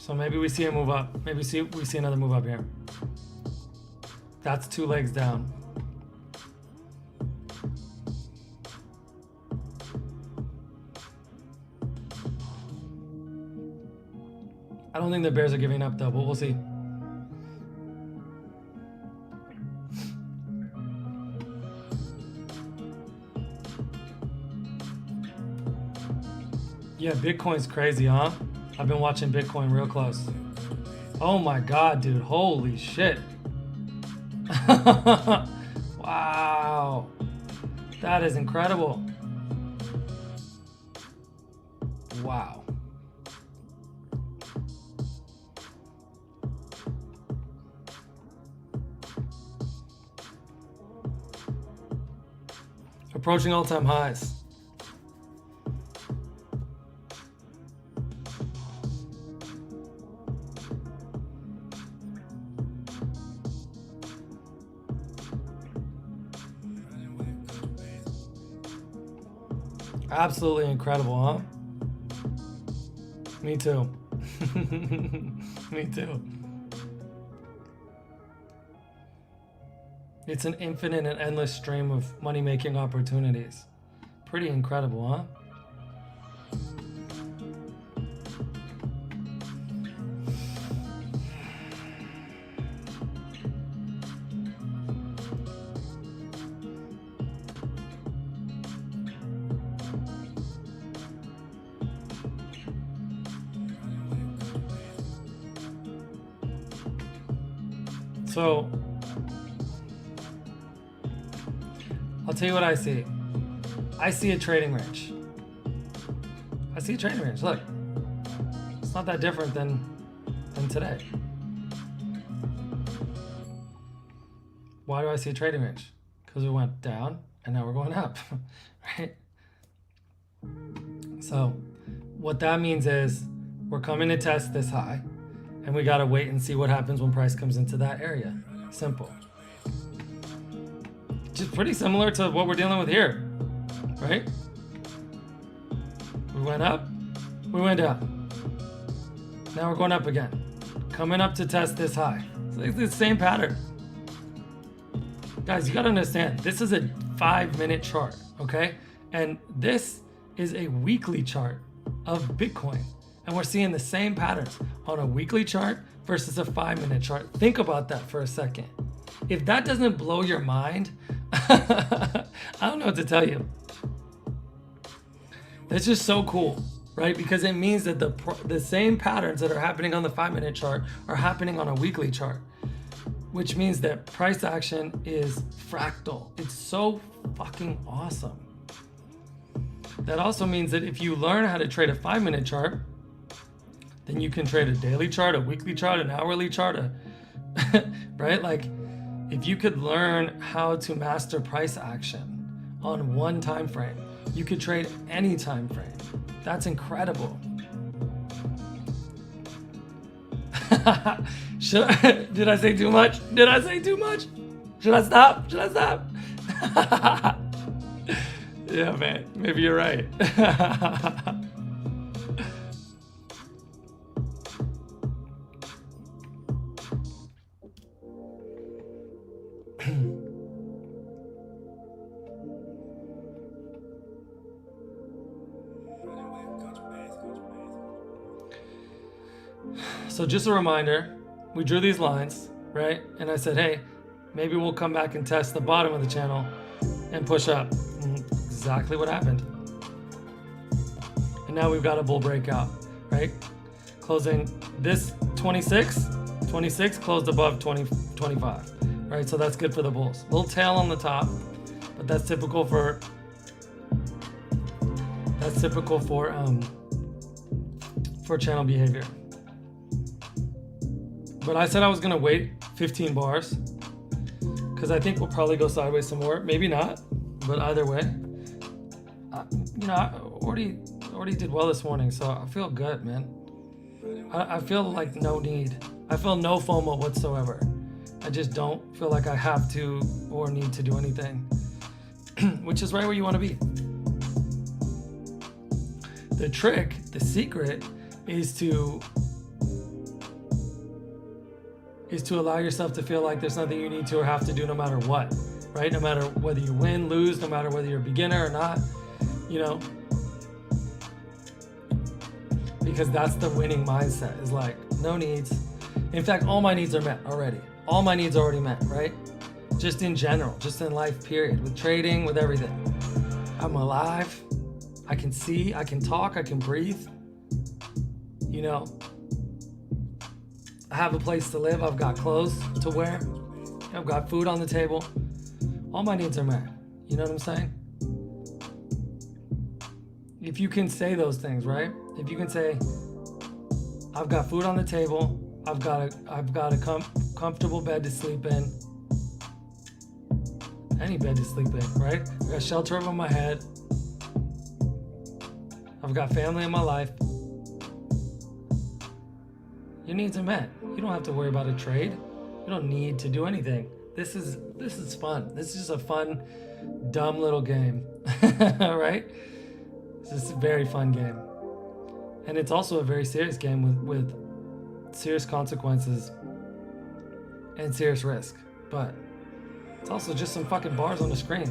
So maybe we see a move up. Maybe we see another move up here. That's 2 legs down. I don't think the bears are giving up though, but we'll see. Yeah, Bitcoin's crazy, huh? I've been watching Bitcoin real close. Oh my God, dude. Holy shit. Wow. That is incredible. Wow. Approaching all-time highs. Absolutely incredible, huh? Me too. Me too. It's an infinite and endless stream of money-making opportunities. Pretty incredible, huh? So, I'll tell you what I see. I see a trading range. I see a trading range. Look, it's not that different than today. Why do I see a trading range? Because we went down and now we're going up, right? So, what that means is we're coming to test this high, and we gotta wait and see what happens when price comes into that area. Simple. Just pretty similar to what we're dealing with here, right? We went up, we went down. Now we're going up again. Coming up to test this high. It's the same pattern. Guys, you gotta understand, this is a 5-minute chart, okay? And this is a weekly chart of Bitcoin. And we're seeing the same patterns on a weekly chart versus a 5-minute chart. Think about that for a second. If that doesn't blow your mind, I don't know what to tell you. That's just so cool, right? Because it means that the same patterns that are happening on the 5-minute chart are happening on a weekly chart, which means that price action is fractal. It's so fucking awesome. That also means that if you learn how to trade a 5-minute chart, then you can trade a daily chart, a weekly chart, an hourly chart, right? Like, if you could learn how to master price action on one time frame, you could trade any time frame. That's incredible. Did I say too much? Did I say too much? Should I stop? Should I stop? Yeah, man, maybe you're right. So just a reminder, we drew these lines, right? And I said, hey, maybe we'll come back and test the bottom of the channel and push up. And exactly what happened. And now we've got a bull breakout, right? Closing this 26 closed above 25, right? So that's good for the bulls. Little tail on the top, but that's typical for channel behavior. But I said I was gonna wait 15 bars because I think we'll probably go sideways some more. Maybe not, but either way, I already did well this morning, so I feel good, man. I feel like no need. I feel no FOMO whatsoever. I just don't feel like I have to or need to do anything, which is right where you want to be. The trick, the secret, is to is to allow yourself to feel like there's nothing you need to or have to do no matter what, right? No matter whether you win, lose, no matter whether you're a beginner or not, you know, because that's the winning mindset, is like no needs. In fact, all my needs are met already. All my needs are already met, right? Just in general, just in life, period, with trading, with everything. I'm alive. I can see, I can talk, I can breathe. You know, I have a place to live. I've got clothes to wear. I've got food on the table. All my needs are met. You know what I'm saying? If you can say those things, right? If you can say, I've got food on the table. I've got a comfortable bed to sleep in. Any bed to sleep in, right? I've got shelter over my head. I've got family in my life. Your needs are met. You don't have to worry about a trade. You don't need to do anything. This is fun. This is just a fun, dumb little game, right? It's just a very fun game. And it's also a very serious game with serious consequences and serious risk. But it's also just some fucking bars on the screen.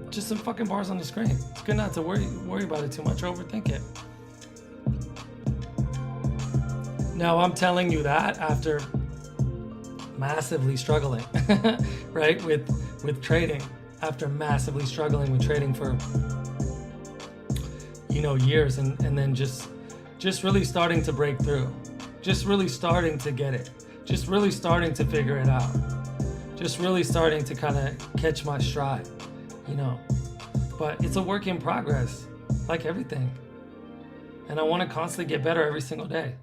Just some fucking bars on the screen. It's good not to worry about it too much or overthink it. Now, I'm telling you that after massively struggling, right, with trading, after massively struggling with trading for, you know, years, and then just really starting to break through, just really starting to get it, just really starting to figure it out, just really starting to kind of catch my stride, you know. But it's a work in progress, like everything. And I want to constantly get better every single day.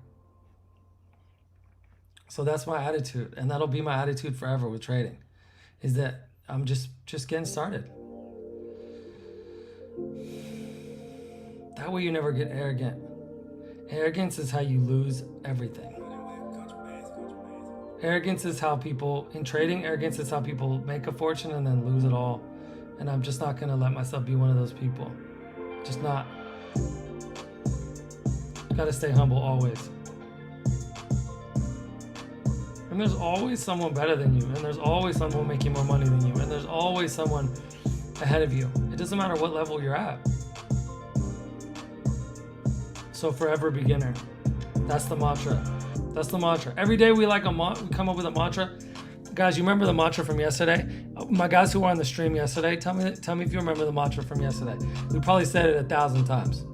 So that's my attitude, and that'll be my attitude forever with trading, is that I'm just getting started. That way you never get arrogant. Arrogance is how you lose everything. Arrogance is how people, in trading, arrogance is how people make a fortune and then lose it all. And I'm just not gonna let myself be one of those people. Just not. Gotta stay humble always. And there's always someone better than you, and there's always someone making more money than you, and there's always someone ahead of you. It doesn't matter what level you're at. So forever beginner. That's the mantra. That's the mantra. Every day we come up with a mantra. Guys, you remember the mantra from yesterday? My guys who were on the stream yesterday, tell me if you remember the mantra from yesterday. We probably said it 1,000 times.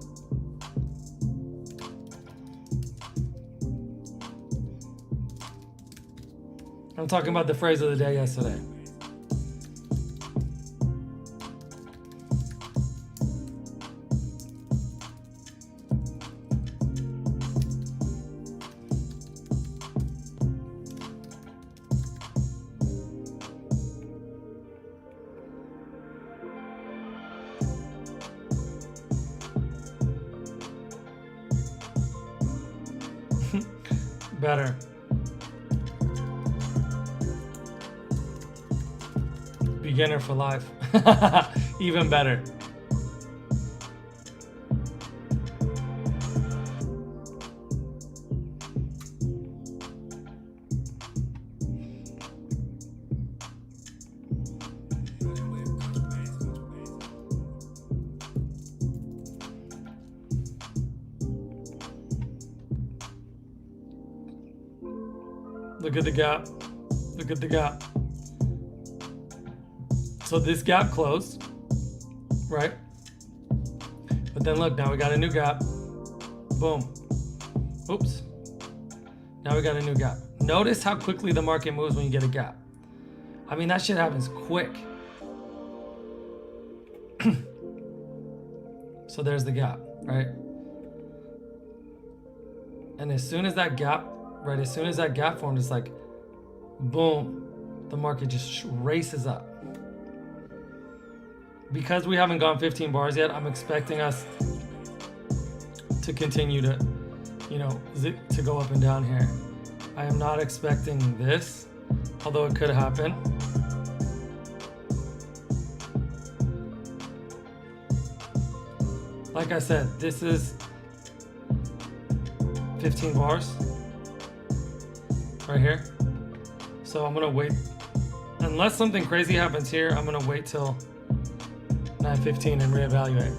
I'm talking about the phrase of the day yesterday. Better. Beginner for life. Even better. Look at the gap. Look at the gap. So this gap closed, right? But then look, now we got a new gap. Boom. Oops. Now we got a new gap. Notice how quickly the market moves when you get a gap. I mean, that shit happens quick. So there's the gap, right? And as soon as that gap, right, as soon as that gap formed, it's like, boom, the market just races up. Because we haven't gone 15 bars yet, I'm expecting us to continue to, you know, to go up and down here. I am not expecting this, although it could happen. Like I said, this is 15 bars. right here. So I'm gonna wait, unless something crazy happens here, I'm gonna wait till 9:15 and reevaluate.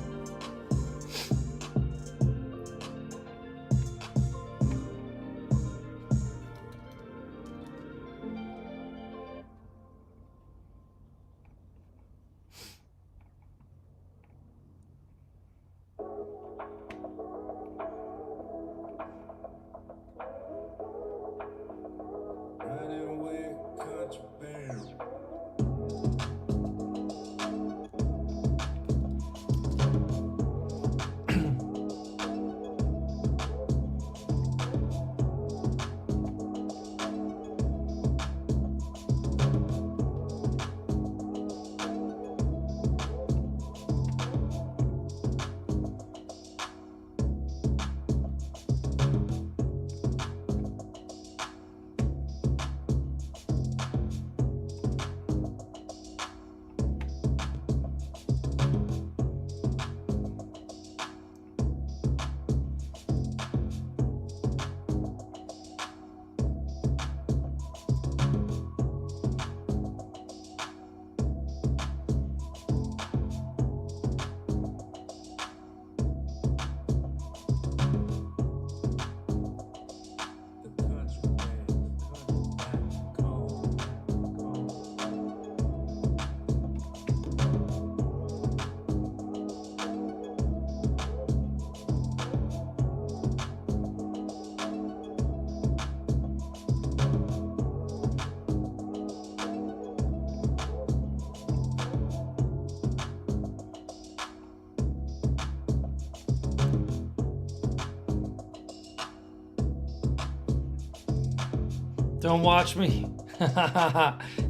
Don't watch me.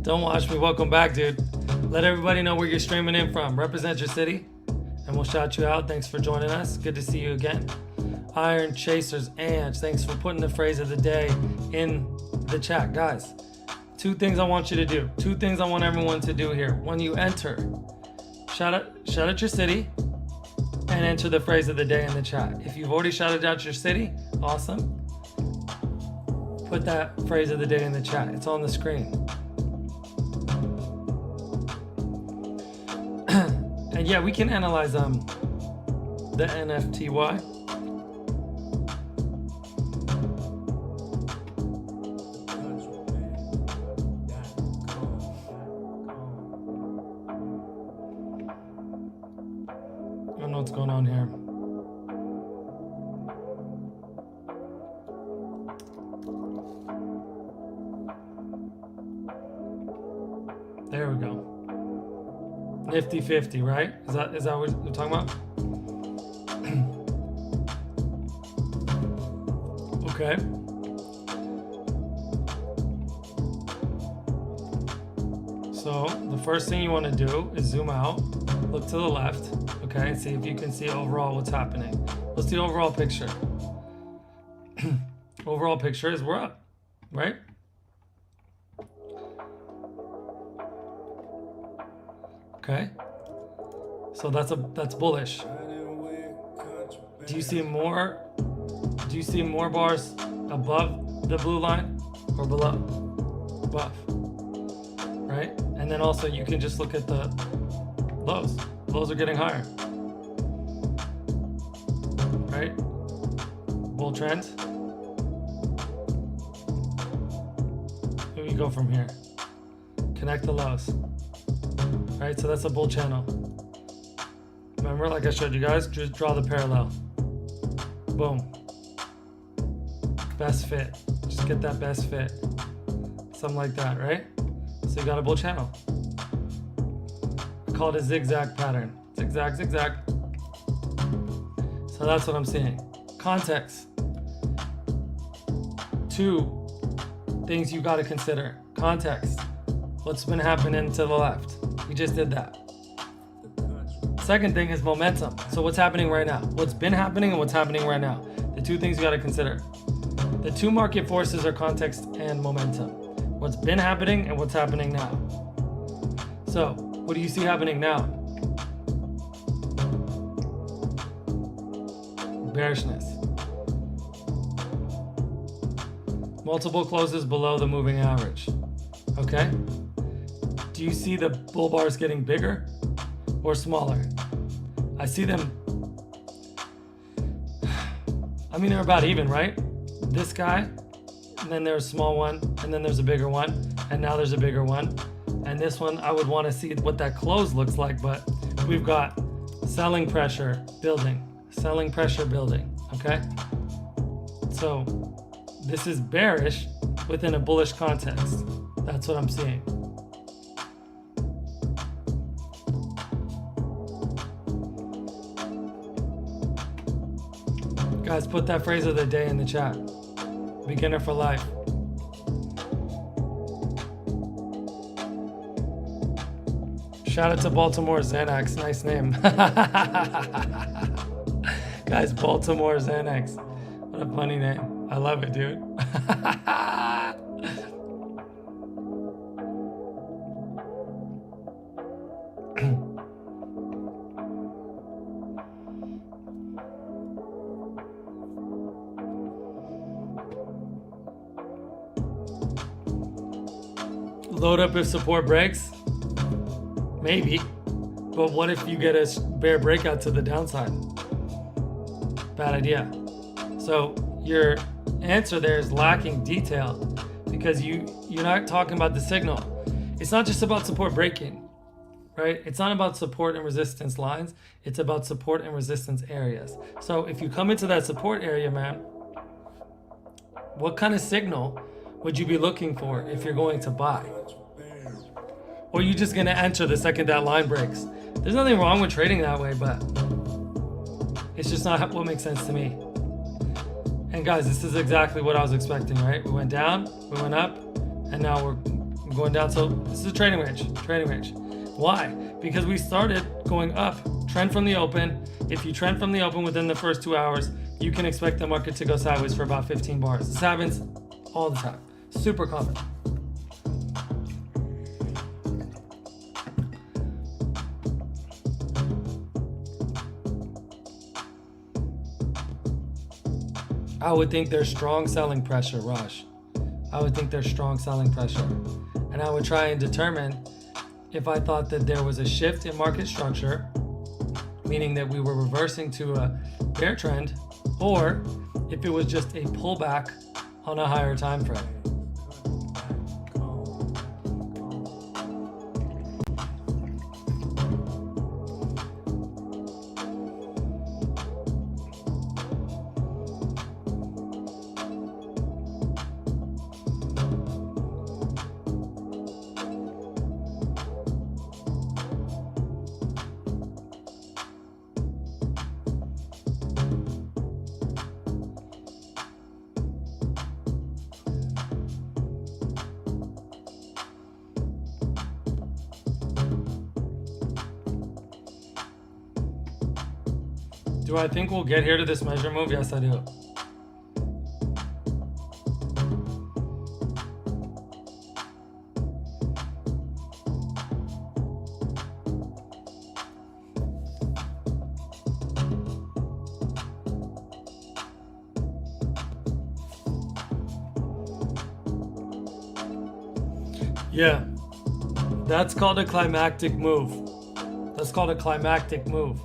Don't watch me. Welcome back, dude. Let everybody know where you're streaming in from. Represent your city, and we'll shout you out. Thanks for joining us. Good to see you again. Iron Chasers Ange, thanks for putting the phrase of the day in the chat. Guys, two things I want you to do. Two things I want everyone to do here. When you enter, shout out your city and enter the phrase of the day in the chat. If you've already shouted out your city, awesome. Put that phrase of the day in the chat. It's on the screen. And yeah, we can analyze the NFTY. I don't know what's going on here. There we go. Nifty 50, right? Is that what we're talking about? Okay. So the first thing you want to do is zoom out, look to the left, okay, and see if you can see overall what's happening. What's the overall picture? Overall picture is we're up, right? Okay, so that's bullish. Do you see more bars above the blue line or below? Above, right? And then also you can just look at the lows. Lows are getting higher, right? Bull trend. Here we go from here. Connect the lows. Right, so that's a bull channel. Remember, like I showed you guys, just draw the parallel. Boom. Best fit. Just get that best fit. Something like that, right? So you got a bull channel. I call it a zigzag pattern. Zigzag, zigzag. So that's what I'm seeing. Context. Two things you got to consider. Context. What's been happening to the left? We just did that. Second thing is momentum. So what's happening right now? What's been happening and what's happening right now? The two things you got to consider. The two market forces are context and momentum. What's been happening and what's happening now. So what do you see happening now? Bearishness. Multiple closes below the moving average. Okay? Do you see the bull bars getting bigger or smaller? I see them. I mean, they're about even, right? This guy, and then there's a small one, and then there's a bigger one, and now there's a bigger one. And this one, I would want to see what that close looks like, but we've got selling pressure building, okay? So this is bearish within a bullish context. That's what I'm seeing. Guys, put that phrase of the day in the chat. Beginner for life. Shout out to Baltimore Xanax. Nice name. Guys, Baltimore Xanax. What a funny name. I love it, dude. Load up if support breaks? Maybe. But what if you get a bear breakout to the downside? Bad idea. So your answer there is lacking detail because you're not talking about the signal. It's not just about support breaking, right? It's not about support and resistance lines. It's about support and resistance areas. So if you come into that support area, man, what kind of signal would you be looking for if you're going to buy? Or are you just gonna enter the second that line breaks? There's nothing wrong with trading that way, but it's just not what makes sense to me. And guys, this is exactly what I was expecting, right? We went down, we went up, and now we're going down. So this is a trading range. Why? Because we started going up, trend from the open. If you trend from the open within the first 2 hours, you can expect the market to go sideways for about 15 bars. This happens all the time. Super common. I would think there's strong selling pressure, Raj. I would think there's strong selling pressure. And I would try and determine if I thought that there was a shift in market structure, meaning that we were reversing to a bear trend, or if it was just a pullback on a higher time frame. Do I think we'll get here to this measure move? Yes, I do. Yeah, that's called a climactic move. That's called a climactic move.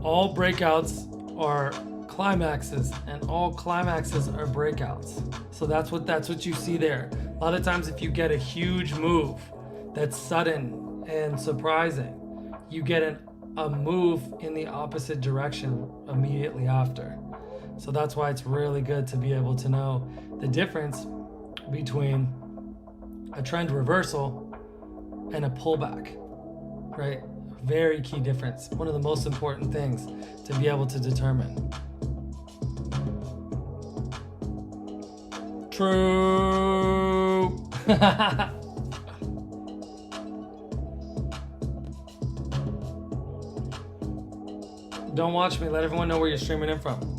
All breakouts are climaxes, and all climaxes are breakouts. So that's what you see there. A lot of times if you get a huge move that's sudden and surprising, you get a move in the opposite direction immediately after. So that's why it's really good to be able to know the difference between a trend reversal and a pullback, right? Very key difference. One of the most important things to be able to determine. True. Don't watch me. Let everyone know where you're streaming in from.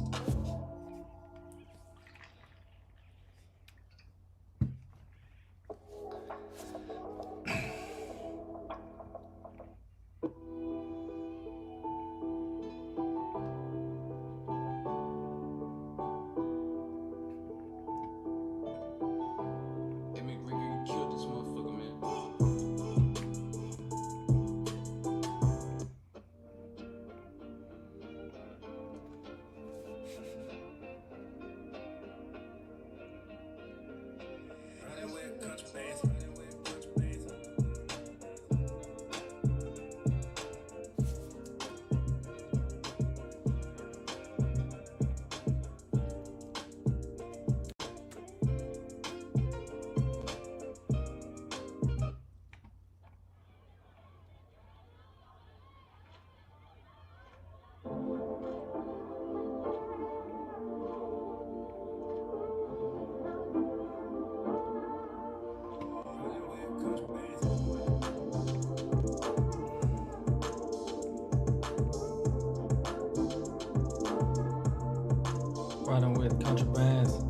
Riding with contrabands.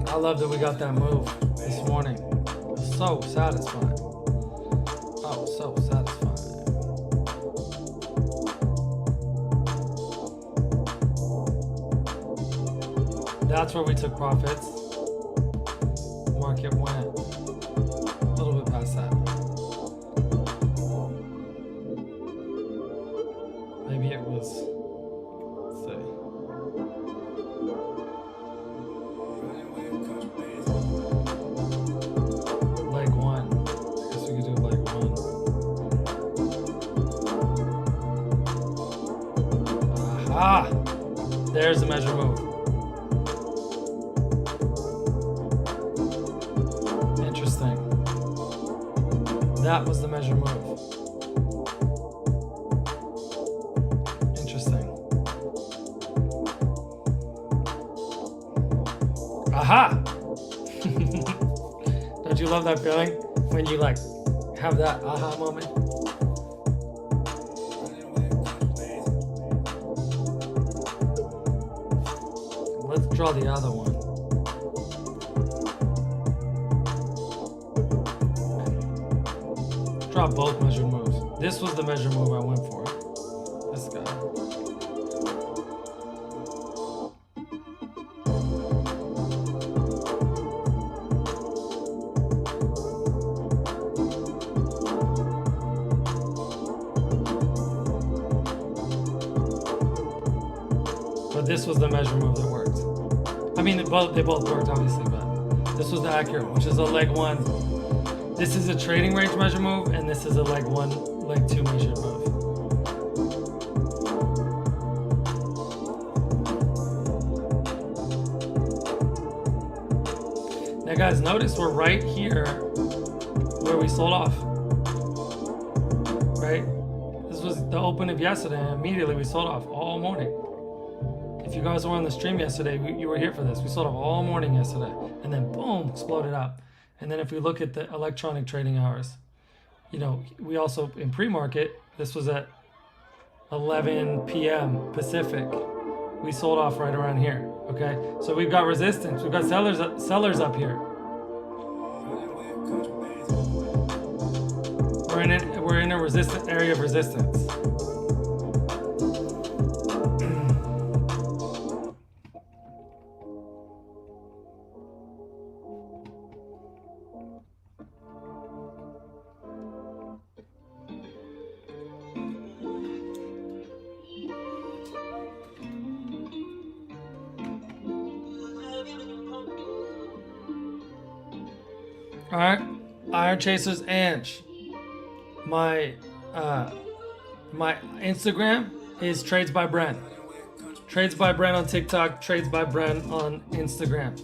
I love that we got that move this morning. It was so satisfying. Oh, so satisfying. That's where we took profits. Market went a little bit past that. Maybe it was, let's see. Leg one. Guess we could do leg one. Aha! There's the measure move. Interesting. That was the measure move. Interesting. Aha! Don't you love that feeling when you like have that aha moment? Let's draw the other one. Draw both measure moves. This was the measure move I went for. This guy. But this was the measure move that worked. I mean, they both worked, obviously, but this was the accurate, which is a leg one. This is a trading range measure move, and this is a leg one, leg two measure move. Now, guys, notice we're right here where we sold off. Right? This was the open of yesterday, and immediately we sold off all morning. If you guys were on the stream yesterday, you were here for this. We sold off all morning yesterday, and then boom, exploded up. And then if we look at the electronic trading hours, you know, we also in pre-market, this was at 11 p.m. Pacific. We sold off right around here. Okay, so we've got resistance. We've got sellers up here. We're in a resistant area of resistance. All right, Iron Chasers Ange. My Instagram is Trades by Brent. Trades by Brent on TikTok. Trades by Brent on Instagram.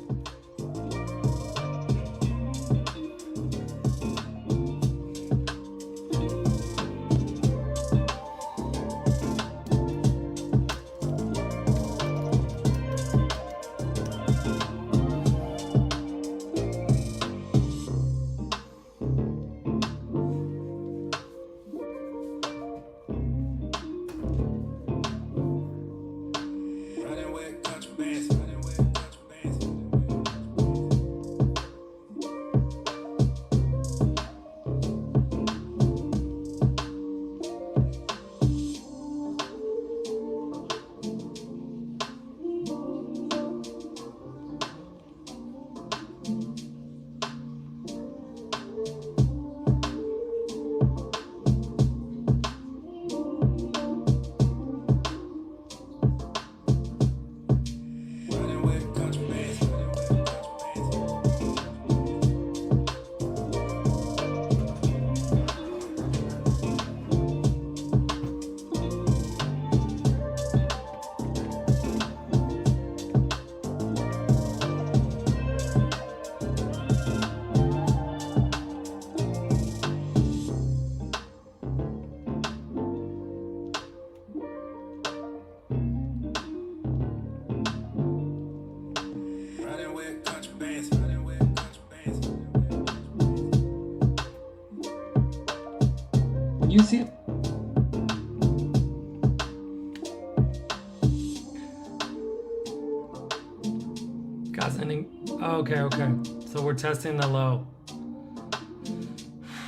Guys, okay. So we're testing the low.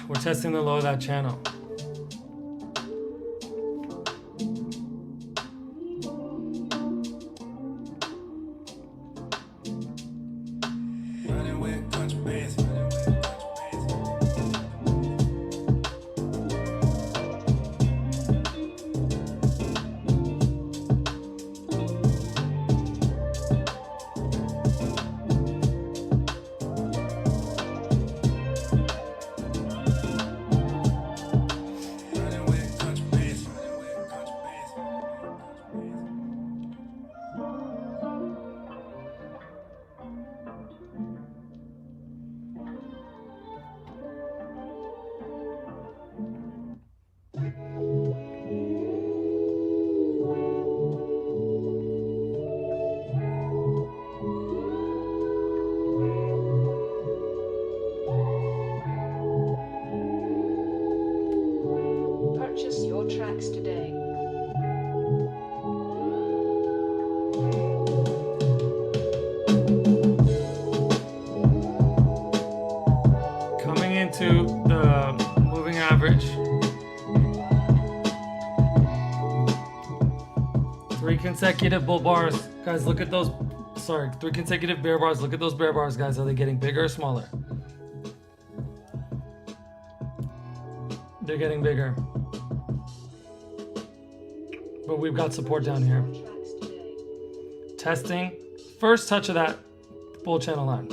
We're testing the low of that channel. Purchase your tracks today. Coming into the moving average. 3 consecutive bull bars. Guys, look at those. Sorry, 3 consecutive bear bars. Look at those bear bars, guys. Are they getting bigger or smaller? They're getting bigger. But we've got support down here. Tracks today. Testing. First touch of that bull channel line.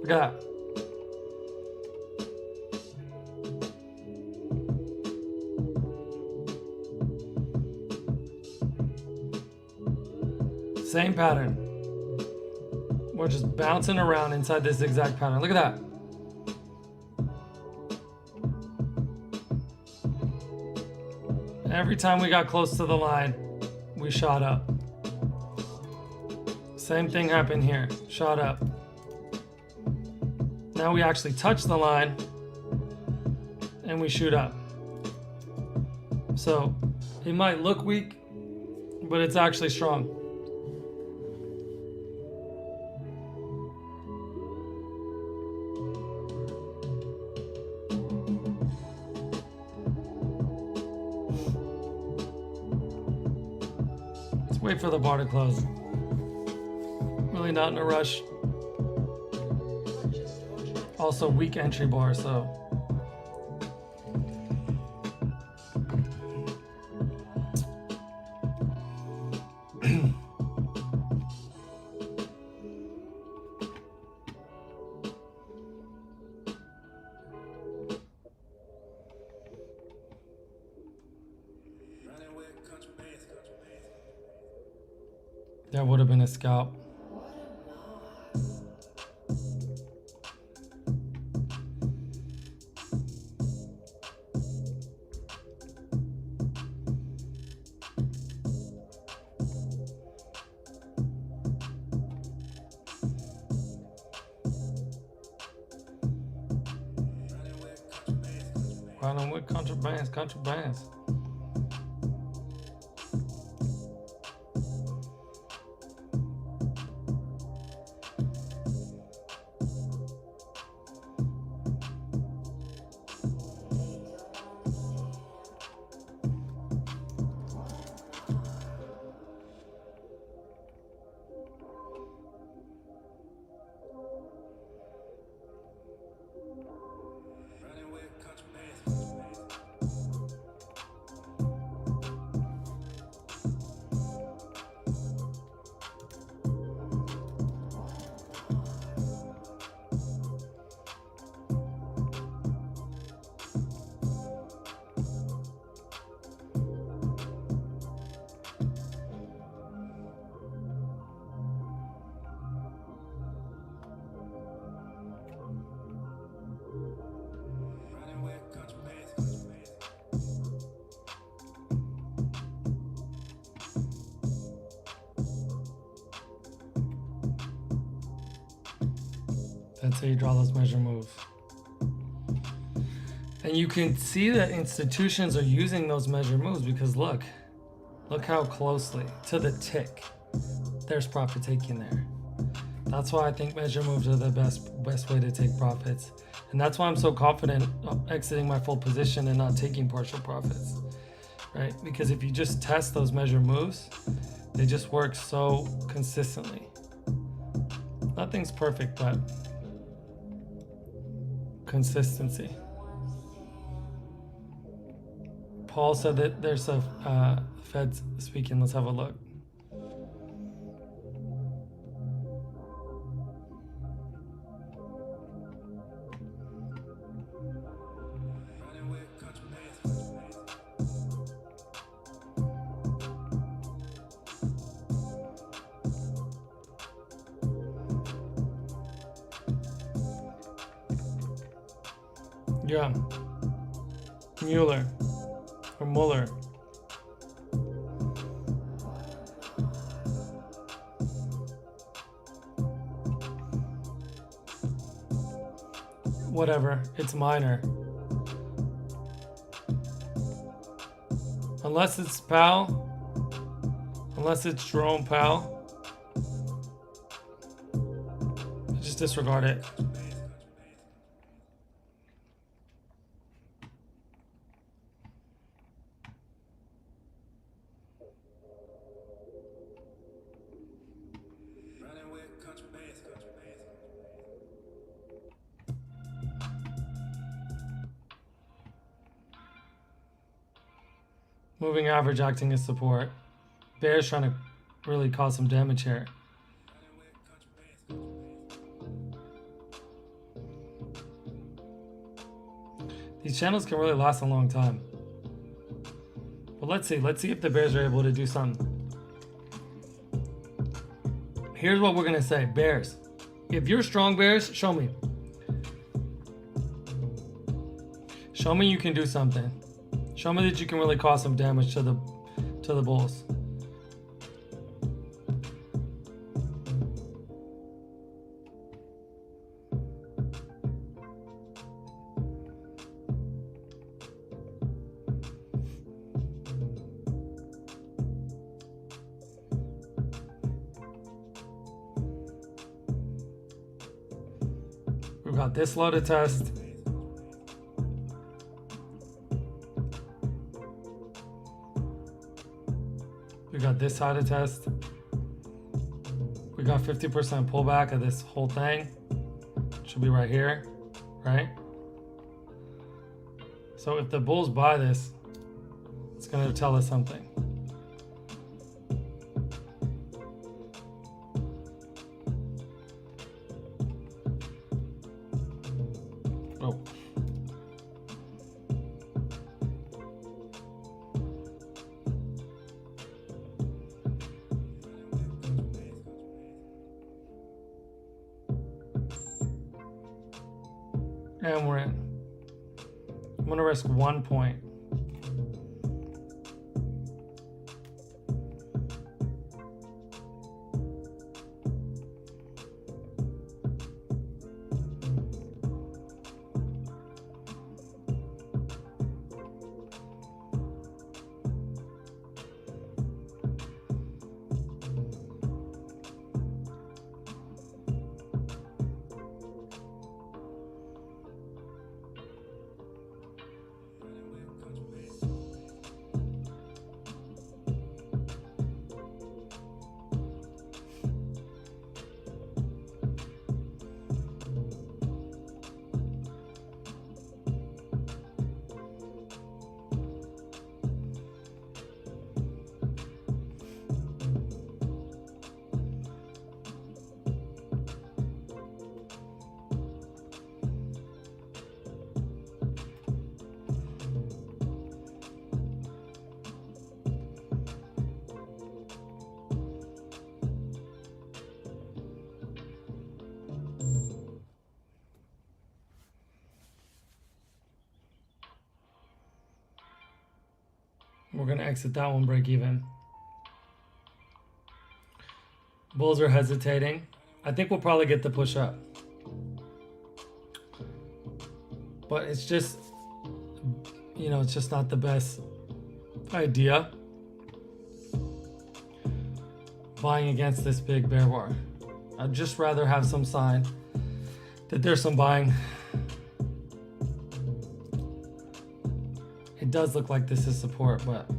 Look at that. Same pattern. We're just bouncing around inside this exact pattern. Look at that. Every time we got close to the line, we shot up. Same thing happened here. Shot up. Now we actually touch the line and we shoot up. So it might look weak, but it's actually strong. Let's wait for the bar to close. Really not in a rush. Purchase your tracks. Also weak entry bar, so. That would have been a scalp. Running with contrabands. That's how you draw those measure moves. And you can see that institutions are using those measure moves because look how closely to the tick there's profit taking there. That's why I think measure moves are the best way to take profits. And that's why I'm so confident of exiting my full position and not taking partial profits, right? Because if you just test those measure moves, they just work so consistently. Nothing's perfect, but consistency. Paul said that there's a Fed speaking. Let's have a look. Yeah. Mueller. Or Mueller. Whatever. It's minor. Unless it's Powell. Unless it's Jerome Powell. Just disregard it. Moving average acting as support. Bear's trying to really cause some damage here. These channels can really last a long time. But let's see if the Bears are able to do something. Here's what we're gonna say, Bears. If you're strong, Bears, show me. Show me you can do something. Show me that you can really cause some damage to the Bulls. We've got this low to test. We got this high to test. We got 50% pullback of this whole thing. Should be right here, right? So if the Bulls buy this, it's gonna tell us something. Oh. And we're in. I'm gonna risk 1 point. We're gonna exit that one, break even. Bulls are hesitating. I think we'll probably get the push up. But it's just, you know, it's just not the best idea buying against this big bear bar. I'd just rather have some sign that there's some buying. It does look like this is support, but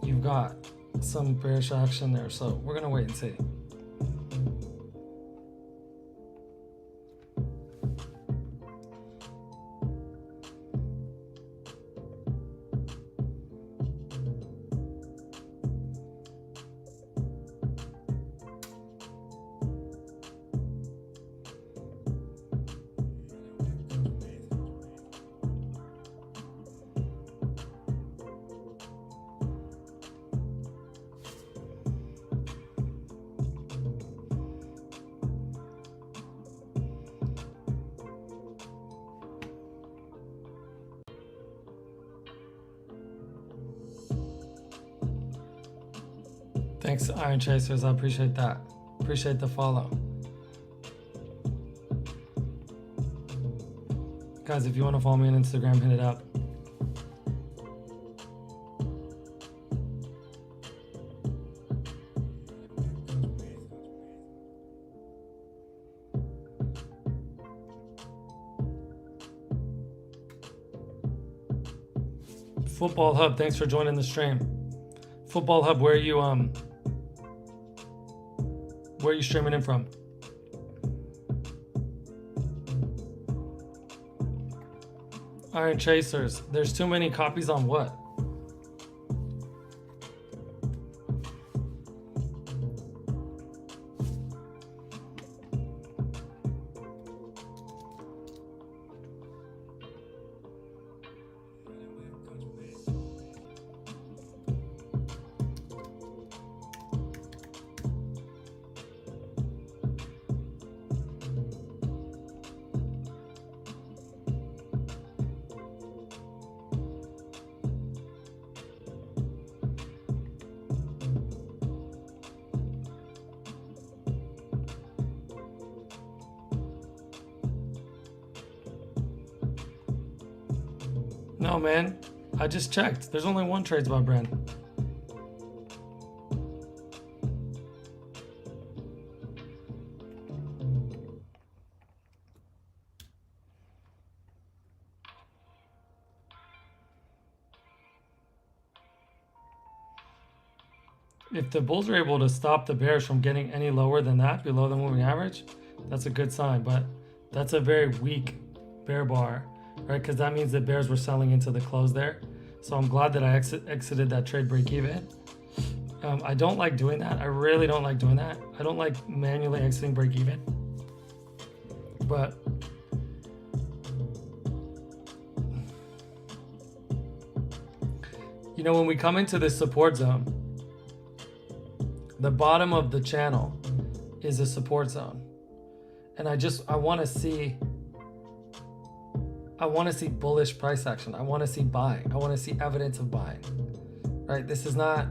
you've got some bearish action there, so we're gonna wait and see. Thanks, Iron Chasers. I appreciate that. Appreciate the follow. Guys, if you want to follow me on Instagram, hit it up. Football Hub, thanks for joining the stream. Football Hub, where are you streaming in from? Iron Chasers, there's too many copies on what? No, man. I just checked. There's only one trades by Brand. If the bulls are able to stop the bears from getting any lower than that, below the moving average, that's a good sign. But that's a very weak bear bar, right? Because that means the bears were selling into the close there. So I'm glad that I exited that trade break even. I don't like doing that. I really don't like doing that. I don't like manually exiting break even. But you know, when we come into this support zone, the bottom of the channel is a support zone. And I want to see bullish price action. I want to see buying. I want to see evidence of buying. Right? This is not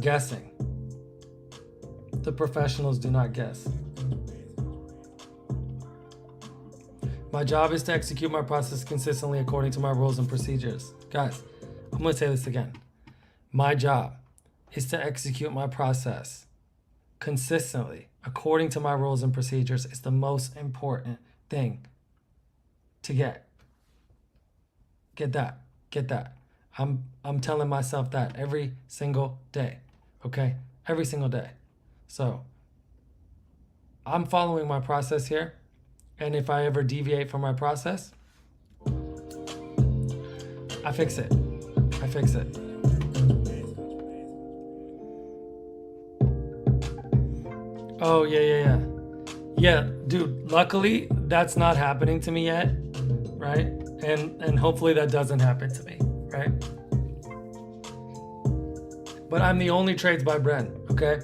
guessing. The professionals do not guess. My job is to execute my process consistently according to my rules and procedures. Guys, I'm going to say this again. My job is to execute my process consistently according to my rules and procedures. It's the most important thing to get. Get that. Get that. I'm telling myself that every single day. Okay? Every single day. So I'm following my process here. And if I ever deviate from my process, I fix it. I fix it. Oh, yeah. Yeah, dude, luckily that's not happening to me yet, right? And hopefully that doesn't happen to me, right? But I'm the only trades by Brent, okay?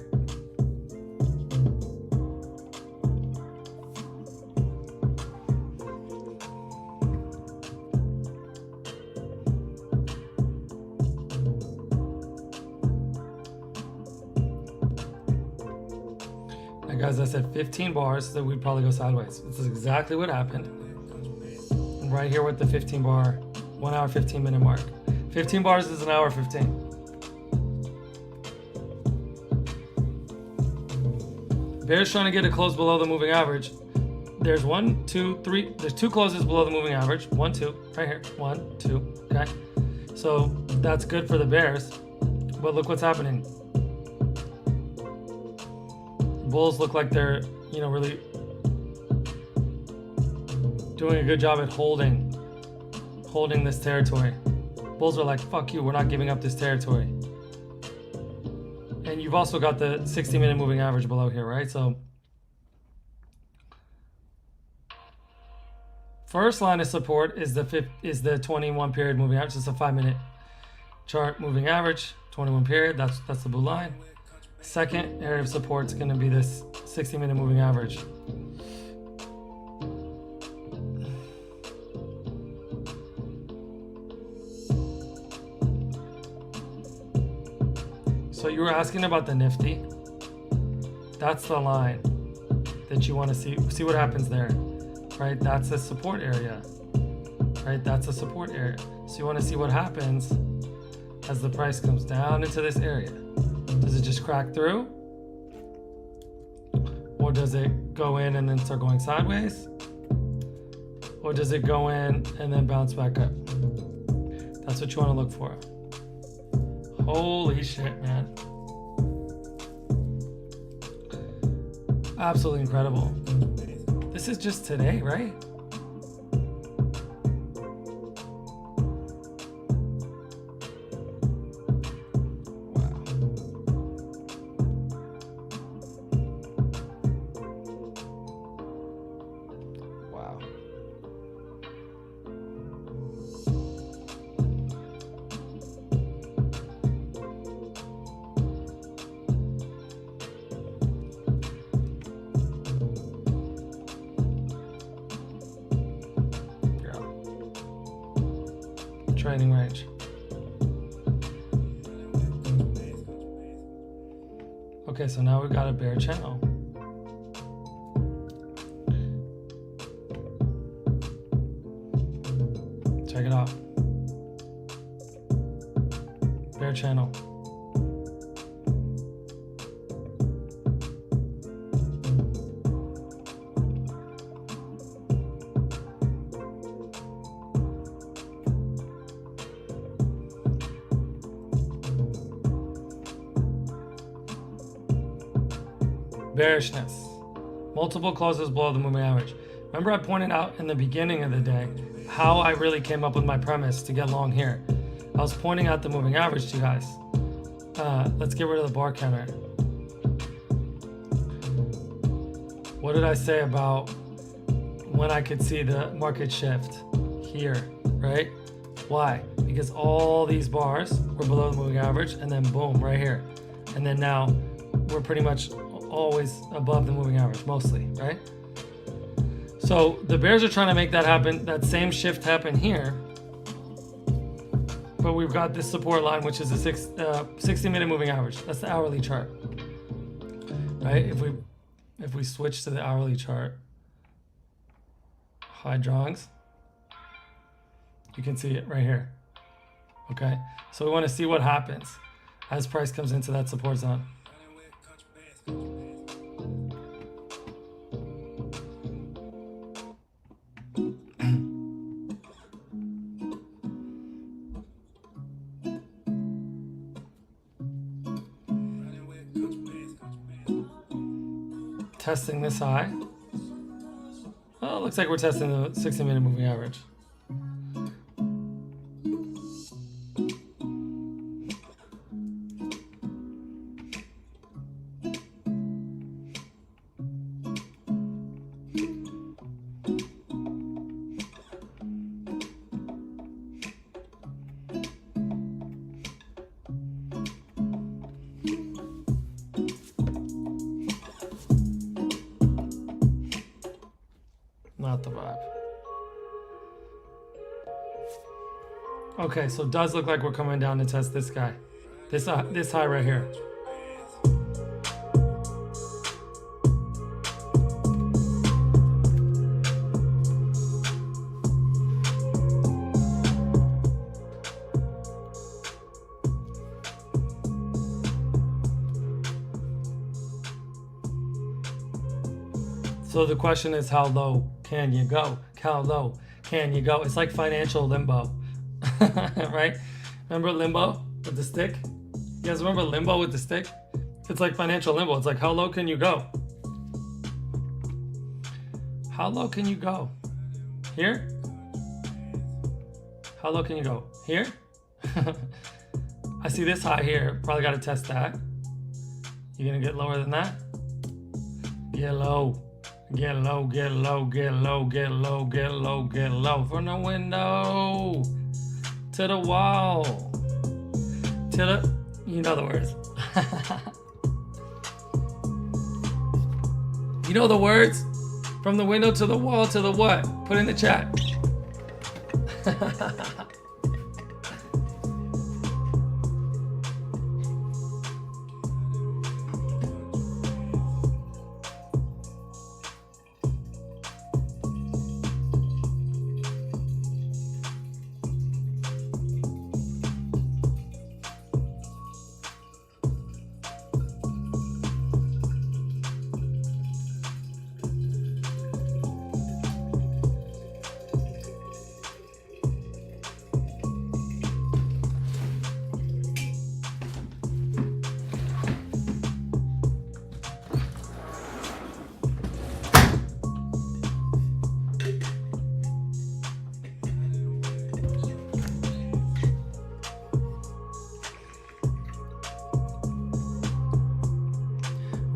Guys, I said 15 bars, so we'd probably go sideways. This is exactly what happened. And right here with the 15 bar, 1 hour, 15 minute mark. 15 bars is an hour 15. Bears trying to get a close below the moving average. There's 1, 2, 3. There's 2 closes below the moving average. 1, 2, right here. 1, 2. Okay. So that's good for the Bears. But look what's happening. Bulls look like they're, really doing a good job at holding this territory. Bulls are like, fuck you, we're not giving up this territory. And you've also got the 60-minute moving average below here, right? So first line of support is the 21 period moving average. It's a 5-minute chart moving average, 21 period. That's the blue line. Second area of support is going to be this 60-minute moving average. So you were asking about the Nifty. That's the line that you want to see what happens there, right? That's a support area, right? That's a support area. So you want to see what happens as the price comes down into this area. Does it just crack through? Or does it go in and then start going sideways? Or does it go in and then bounce back up? That's what you want to look for. Holy shit, man. Absolutely incredible. This is just today, right? Wow. Trading range. Okay, so now we've got a bear channel. Check it out. Bear channel. Bearishness. Multiple closes below the moving average. Remember I pointed out in the beginning of the day how I really came up with my premise to get long here. I was pointing out the moving average to you guys. Let's get rid of the bar counter. What did I say about when I could see the market shift? Here, right? Why? Because all these bars were below the moving average and then boom, right here. And then now we're pretty much always above the moving average, mostly, right? So the bears are trying to make that happen, that same shift happen here. But we've got this support line, which is a 60-minute moving average. That's the hourly chart, right? If we switch to the hourly chart, high drawings, you can see it right here. Okay, so we want to see what happens as price comes into that support zone. Testing this high. Well, it looks like we're testing the 60-minute moving average. Not the vibe. Okay, so it does look like we're coming down to test this guy. This high right here. So the question is, how low can you go? How low can you go? It's like financial limbo, right? Remember limbo with the stick? You guys remember limbo with the stick? It's like financial limbo. It's like, how low can you go? How low can you go? Here? How low can you go? Here? I see this high here. Probably got to test that. You're going to get lower than that? Get low. Get low, get low, get low, get low, get low, get low. From the window to the wall. To the, you know the words. You know the words? From the window to the wall to the what? Put in the chat.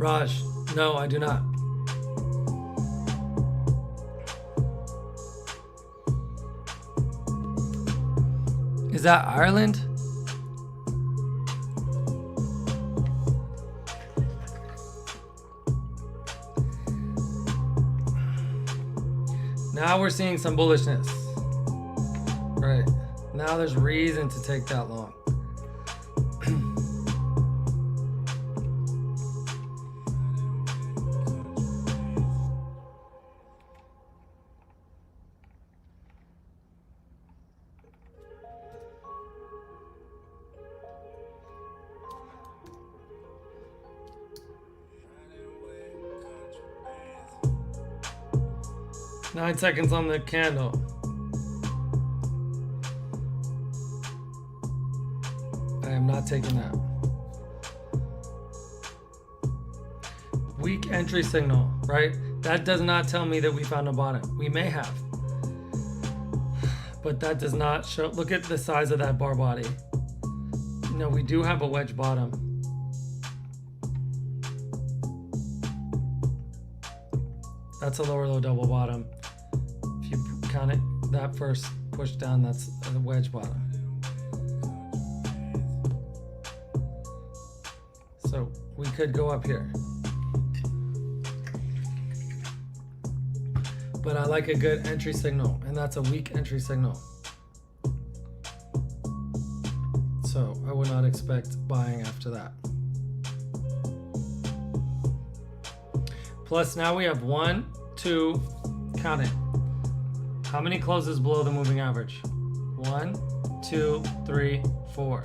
Raj, no, I do not. Is that Ireland? Now we're seeing some bullishness. Right. Now there's reason to take that long. Nine seconds on the candle. I am not taking that. Weak entry signal, right? That does not tell me that we found a bottom. We may have. But that does not show. Look at the size of that bar body. No, we do have a wedge bottom. That's a lower low double bottom. If you count it, that first push down, that's a wedge bottom. So we could go up here. But I like a good entry signal, and that's a weak entry signal. So I would not expect buying after that. Plus now we have 1, 2, count it. How many closes below the moving average? 1, 2, 3, 4.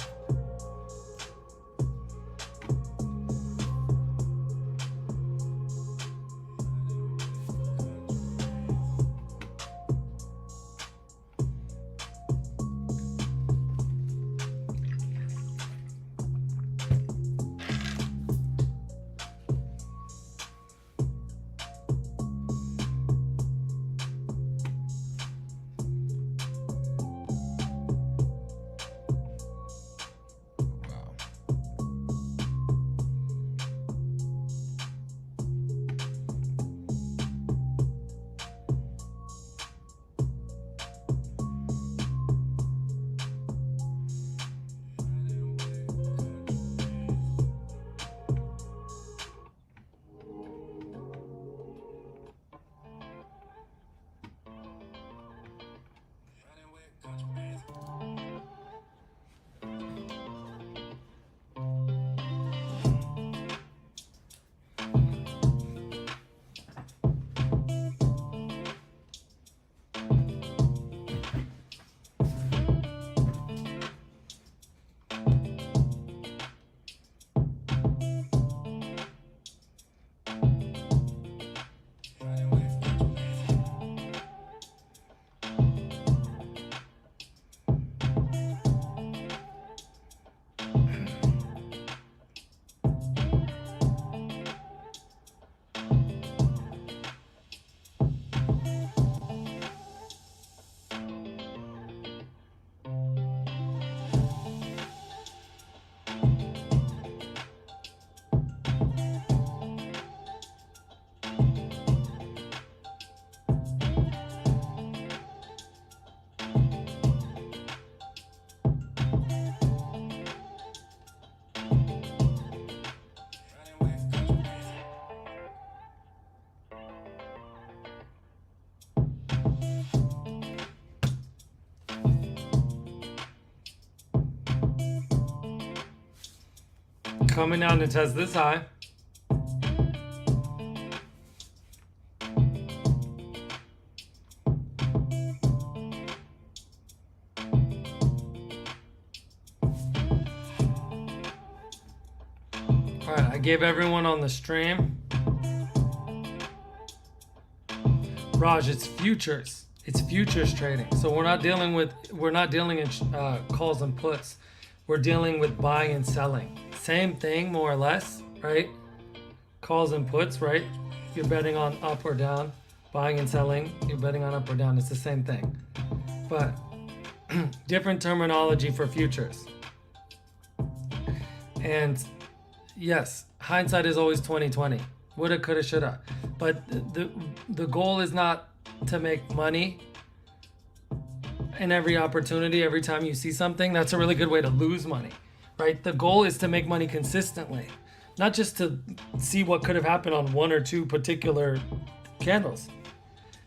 Coming down to test this high. All right, I gave everyone on the stream. Raj, it's futures. It's futures trading. So we're not dealing in calls and puts. We're dealing with buying and selling. Same thing, more or less, right? Calls and puts, right? You're betting on up or down. Buying and selling, you're betting on up or down. It's the same thing. But different terminology for futures. And yes, hindsight is always 20/20. Woulda, coulda, shoulda. But the goal is not to make money in every opportunity, every time you see something. That's a really good way to lose money, right? The goal is to make money consistently, not just to see what could have happened on one or two particular candles.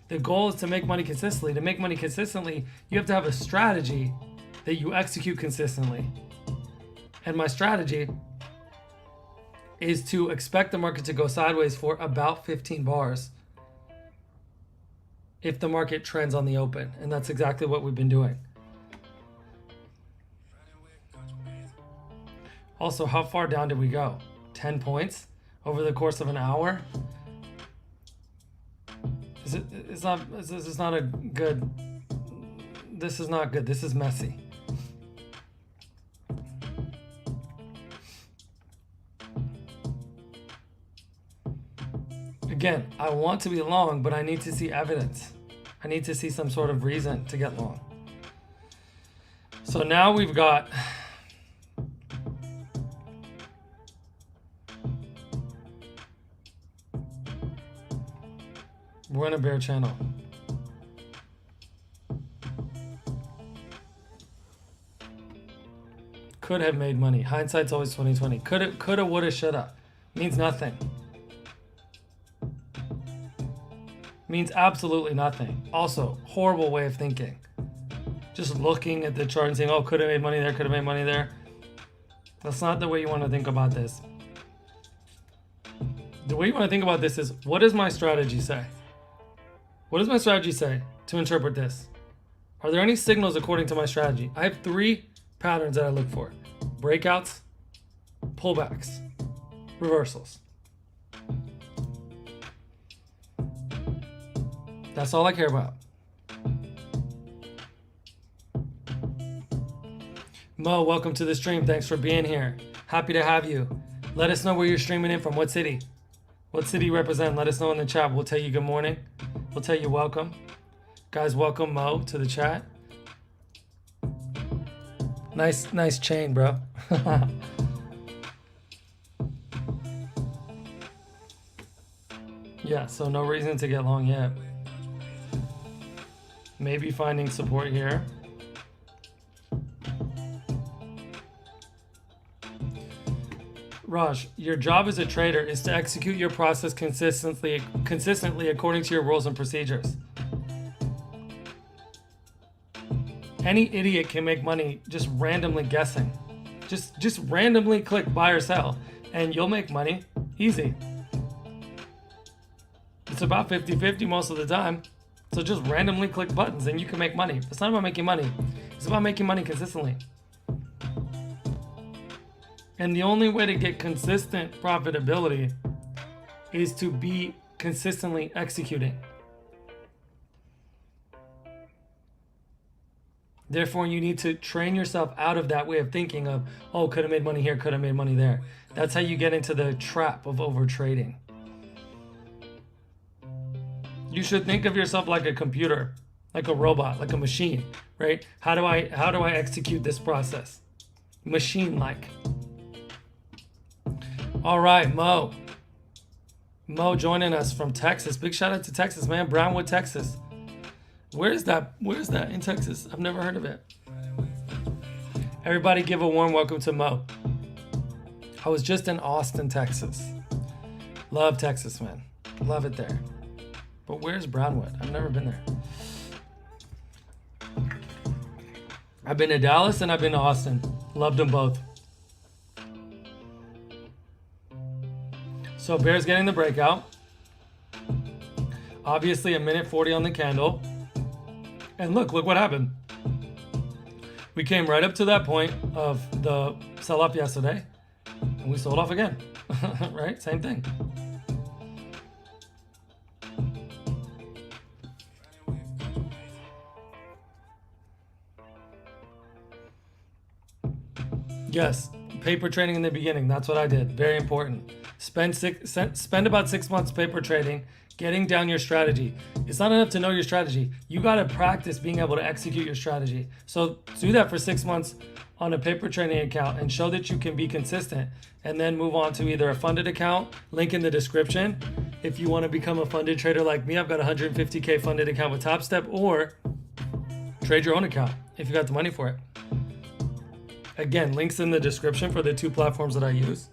The goal is to make money consistently. To make money consistently, you have to have a strategy that you execute consistently. And my strategy is to expect the market to go sideways for about 15 bars if the market trends on the open. And that's exactly what we've been doing. Also, how far down did we go? 10 points over the course of an hour? This is not good. This is not good. This is messy. Again, I want to be long, but I need to see evidence. I need to see some sort of reason to get long. So now we've got we're in a bear channel. Could have made money. Hindsight's always 20/20. Coulda, woulda, shoulda. Means nothing. Means absolutely nothing. Also, horrible way of thinking. Just looking at the chart and saying, oh, could have made money there, could have made money there. That's not the way you want to think about this. The way you want to think about this is, what does my strategy say? What does my strategy say to interpret this? Are there any signals according to my strategy? I have 3 patterns that I look for. Breakouts, pullbacks, reversals. That's all I care about. Mo, welcome to the stream. Thanks for being here. Happy to have you. Let us know where you're streaming in from. What city? What city you represent? Let us know in the chat. We'll tell you good morning. We'll tell you welcome. Guys, welcome Mo to the chat. Nice chain, bro. Yeah, so no reason to get long yet. Maybe finding support here. Raj, your job as a trader is to execute your process consistently according to your rules and procedures. Any idiot can make money just randomly guessing. Just randomly click buy or sell and you'll make money easy. It's about 50-50 most of the time. So just randomly click buttons and you can make money. It's not about making money. It's about making money consistently. And the only way to get consistent profitability is to be consistently executing. Therefore, you need to train yourself out of that way of thinking of, oh, could have made money here, could have made money there. That's how you get into the trap of over trading. You should think of yourself like a computer, like a robot, like a machine, right? How do I execute this process? Machine-like. All right, Mo. Mo joining us from Texas. Big shout out to Texas, man. Brownwood, Texas. Where's that in Texas? I've never heard of it. Everybody give a warm welcome to Mo. I was just in Austin, Texas. Love Texas, man. Love it there. But where's Brownwood? I've never been there. I've been to Dallas and I've been to Austin. Loved them both. So bear's getting the breakout. Obviously a minute 40 on the candle. And look what happened. We came right up to that point of the sell-off yesterday, and we sold off again. Right? Same thing. Yes, paper trading in the beginning. That's what I did. Very important. Spend about 6 months paper trading, getting down your strategy. It's not enough to know your strategy. You got to practice being able to execute your strategy. So do that for 6 months on a paper trading account and show that you can be consistent, and then move on to either a funded account, link in the description. If you want to become a funded trader like me, I've got a 150K funded account with Top Step, or trade your own account if you got the money for it. Again, links in the description for the 2 platforms that I use.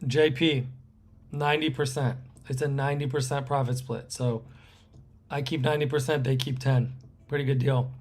JP, 90%. It's a 90% profit split. So I keep 90%, they keep 10. Pretty good deal.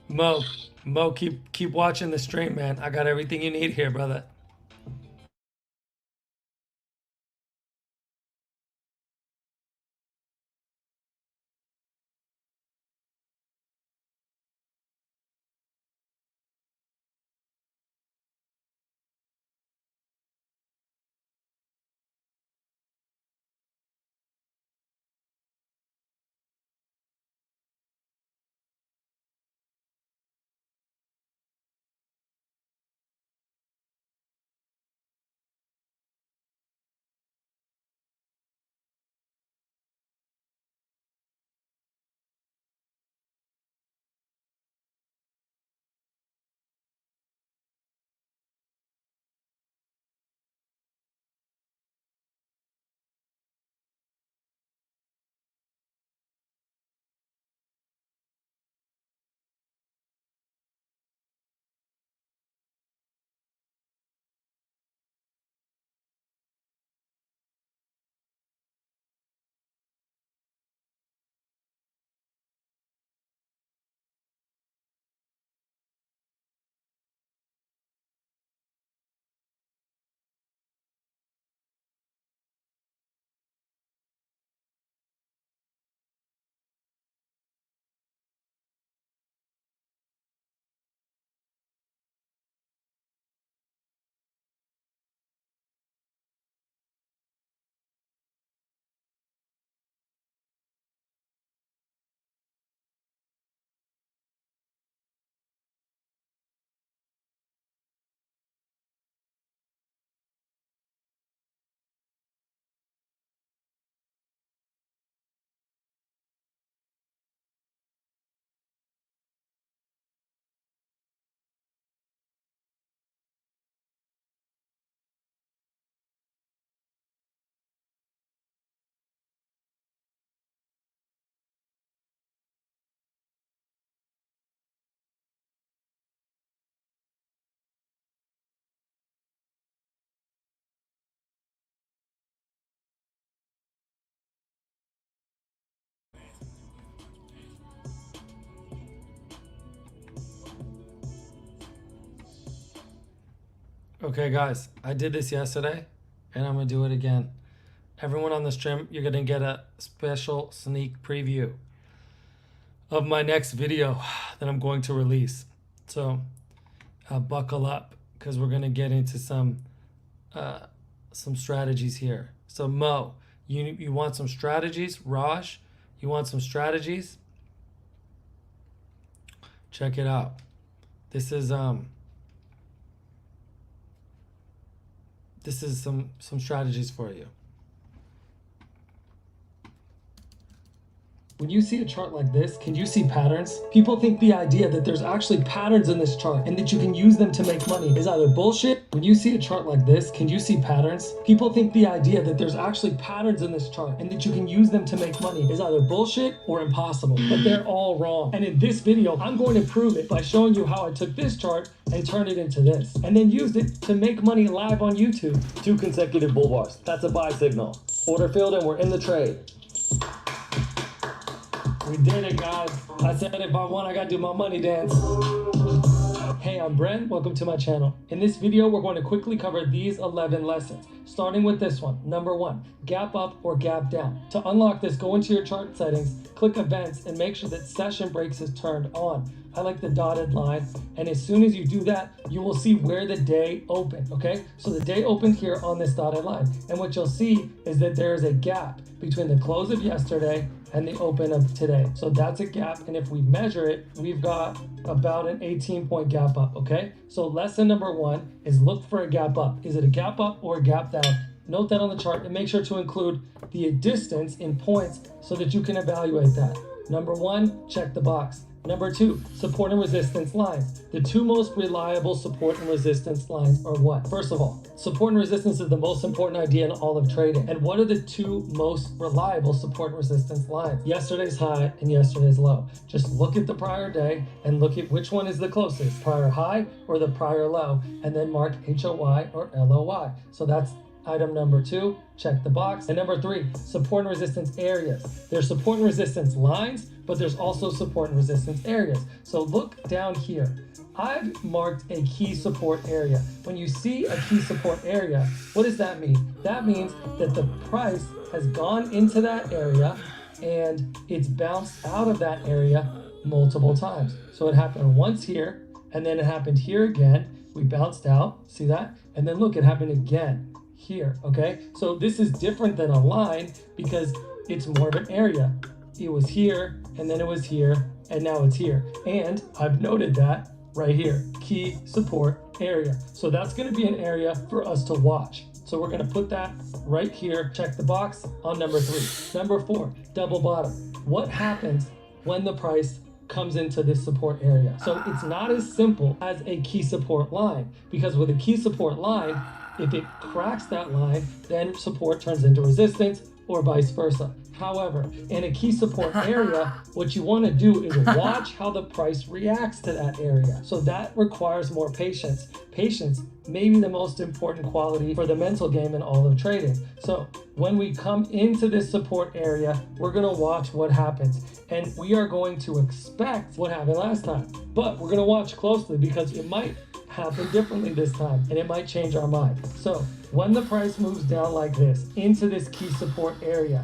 Mo, Mo, keep watching the stream, man. I got everything you need here, brother. Okay, guys, I did this yesterday, and I'm gonna do it again. Everyone on the stream, you're gonna get a special sneak preview of my next video that I'm going to release. So buckle up, because we're gonna get into some strategies here. So Mo, you want some strategies? Raj, you want some strategies? Check it out. This is some strategies for you. When you see a chart like this, can you see patterns? People think the idea that there's actually patterns in this chart and that you can use them to make money is either bullshit. When you see a chart like this, can you see patterns? People think the idea that there's actually patterns in this chart and that you can use them to make money is either bullshit or impossible, but they're all wrong. And in this video, I'm going to prove it by showing you how I took this chart and turned it into this, and then used it to make money live on YouTube. 2 consecutive bull bars. That's a buy signal. Order filled and we're in the trade. We did it, guys. I said if I won, I gotta do my money dance. Hey, I'm Bren. Welcome to my channel. In this video, we're going to quickly cover these 11 lessons, starting with this one. Number 1, gap up or gap down. To unlock this, go into your chart settings, click events, and make sure that session breaks is turned on. I like the dotted line, and as soon as you do that, you will see where the day opened, okay? So the day opened here on this dotted line, and what you'll see is that there is a gap between the close of yesterday and the open of today. So that's a gap, and if we measure it, we've got about an 18-point gap up, okay? So lesson number 1 is look for a gap up. Is it a gap up or a gap down? Note that on the chart and make sure to include the distance in points so that you can evaluate that. Number 1, check the box. Number 2, support and resistance lines. The 2 most reliable support and resistance lines are what? First of all, support and resistance is the most important idea in all of trading. And what are the 2 most reliable support and resistance lines? Yesterday's high and yesterday's low. Just look at the prior day and look at which one is the closest, prior high or the prior low, and then mark HOY or LOY. So that's item number 2, check the box. And number 3, support and resistance areas. There's support and resistance lines, but there's also support and resistance areas. So look down here. I've marked a key support area. When you see a key support area, what does that mean? That means that the price has gone into that area and it's bounced out of that area multiple times. So it happened once here, and then it happened here again. We bounced out, see that? And then look, it happened again here, okay? So this is different than a line because it's more of an area. It was here, and then it was here, and now it's here. And I've noted that right here, key support area. So that's gonna be an area for us to watch. So we're gonna put that right here, check the box on number 3. Number 4, double bottom. What happens when the price comes into this support area? So it's not as simple as a key support line, because with a key support line, if it cracks that line, then support turns into resistance or vice versa. However, in a key support area, what you want to do is watch how the price reacts to that area. So that requires more patience. Patience may be the most important quality for the mental game in all of trading. So when we come into this support area, we're going to watch what happens. And we are going to expect what happened last time. But we're going to watch closely because it might happen differently this time and it might change our mind. So when the price moves down like this into this key support area,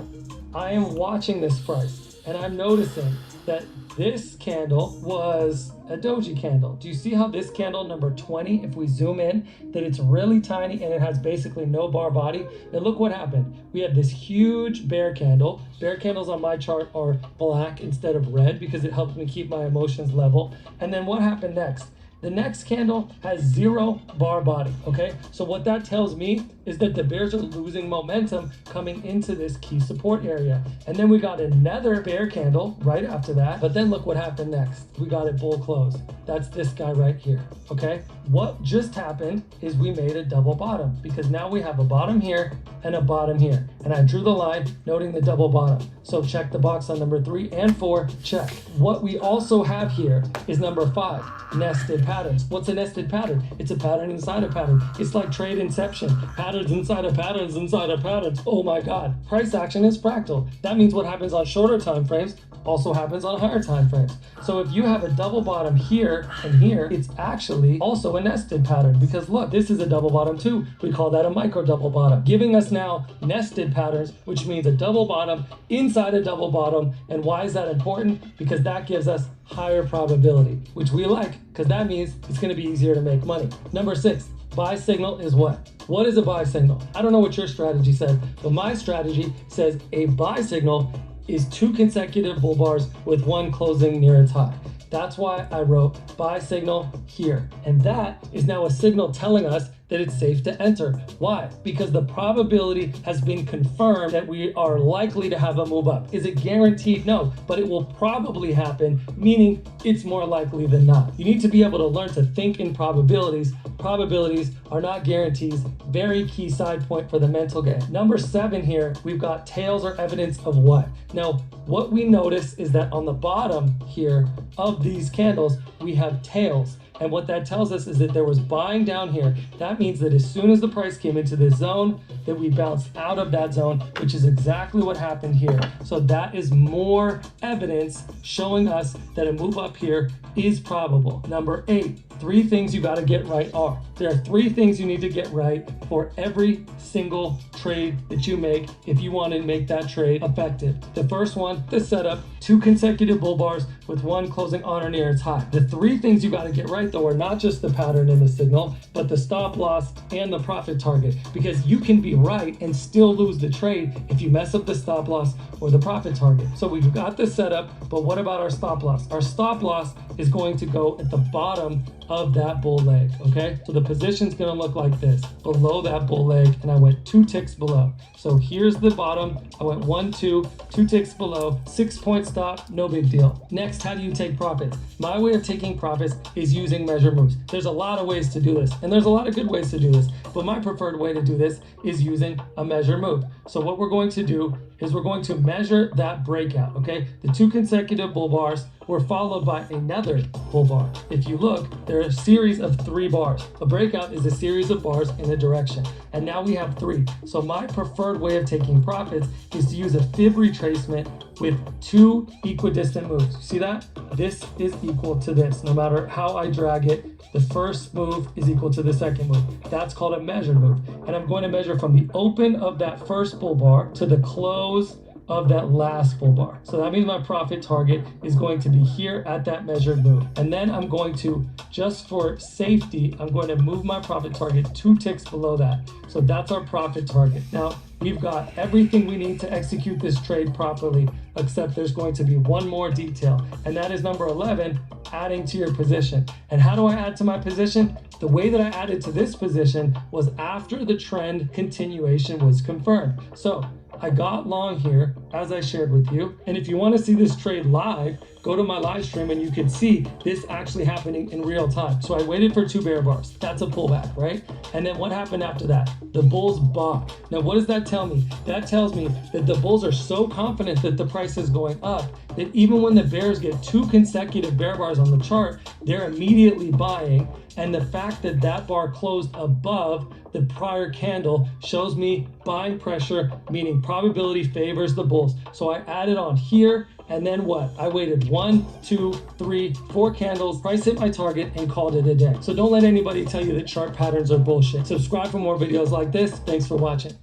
I am watching this price and I'm noticing that this candle was a doji candle. Do you see how this candle number 20, if we zoom in, that it's really tiny and it has basically no bar body? And look what happened. We have this huge bear candle. Bear candles on my chart are black instead of red because it helps me keep my emotions level. And then what happened next? The next candle has 0 bar body, okay? So what that tells me is that the bears are losing momentum coming into this key support area. And then we got another bear candle right after that. But then look what happened next. We got it bull close. That's this guy right here, okay? What just happened is we made a double bottom because now we have a bottom here and a bottom here. And I drew the line noting the double bottom. So check the box on number 3 and 4, check. What we also have here is number 5, nested patterns. What's a nested pattern? It's a pattern inside a pattern. It's like trade inception. Patterns inside of patterns inside of patterns. Oh my God. Price action is fractal. That means what happens on shorter time frames also happens on higher time frames. So if you have a double bottom here and here, it's actually also a nested pattern, because look, this is a double bottom too. We call that a micro double bottom, giving us now nested patterns, which means a double bottom inside a double bottom. And why is that important? Because that gives us higher probability, which we like, because that means it's going to be easier to make money. Number 6, buy signal is what? What is a buy signal? I don't know what your strategy says, but my strategy says a buy signal is 2 consecutive bull bars with one closing near its high. That's why I wrote buy signal here. And that is now a signal telling us that it's safe to enter. Why? Because the probability has been confirmed that we are likely to have a move up. Is it guaranteed? No, but it will probably happen, meaning it's more likely than not. You need to be able to learn to think in probabilities. Probabilities are not guarantees. Very key side point for the mental game. Number 7 here, we've got tails or evidence of what? Now, what we notice is that on the bottom here of these candles, we have tails. And what that tells us is that there was buying down here. That means that as soon as the price came into this zone, that we bounced out of that zone, which is exactly what happened here. So that is more evidence showing us that a move up here is probable. Number 8, 3 things you got to get right are. There are 3 things you need to get right for every single trade that you make if you want to make that trade effective. The first one, the setup, 2 consecutive bull bars with one closing on or near its high. The 3 things you got to get right though are not just the pattern and the signal, but the stop loss and the profit target, because you can be right and still lose the trade if you mess up the stop loss or the profit target. So we've got the setup, but what about our stop loss? Our stop loss is going to go at the bottom of that bull leg, okay? So the position's gonna look like this, below that bull leg, and I went 2 ticks below. So here's the bottom, I went 1, 2 ticks below, 6-point stop, no big deal. Next, how do you take profits? My way of taking profits is using measure moves. There's a lot of ways to do this, and there's a lot of good ways to do this, but my preferred way to do this is using a measure move. So what we're going to do is we're going to measure that breakout, okay? The 2 consecutive bull bars were followed by another bull bar. If you look, there are a series of 3 bars. A breakout is a series of bars in a direction, and now we have 3. So my preferred way of taking profits is to use a fib retracement with 2 equidistant moves. See that? This is equal to this. No matter how I drag it, the first move is equal to the second move. That's called a measured move. And I'm going to measure from the open of that first bull bar to the close of that last bull bar. So that means my profit target is going to be here at that measured move. And then I'm going to, just for safety, I'm going to move my profit target 2 ticks below that. So that's our profit target. Now, we've got everything we need to execute this trade properly, except there's going to be one more detail, and that is number 11, adding to your position. And how do I add to my position? The way that I added to this position was after the trend continuation was confirmed. So I got long here, as I shared with you. And if you want to see this trade live, go to my live stream and you can see this actually happening in real time. So I waited for 2 bear bars. That's a pullback, right? And then what happened after that? The bulls bought. Now, what does that tell me? That tells me that the bulls are so confident that the price is going up that even when the bears get 2 consecutive bear bars on the chart, they're immediately buying. And the fact that that bar closed above the prior candle shows me buying pressure, meaning probability favors the bulls. So I added on here, and then what? I waited 1, 2, 3, 4 candles, price hit my target, and called it a day. So don't let anybody tell you that chart patterns are bullshit. Subscribe for more videos like this. Thanks for watching.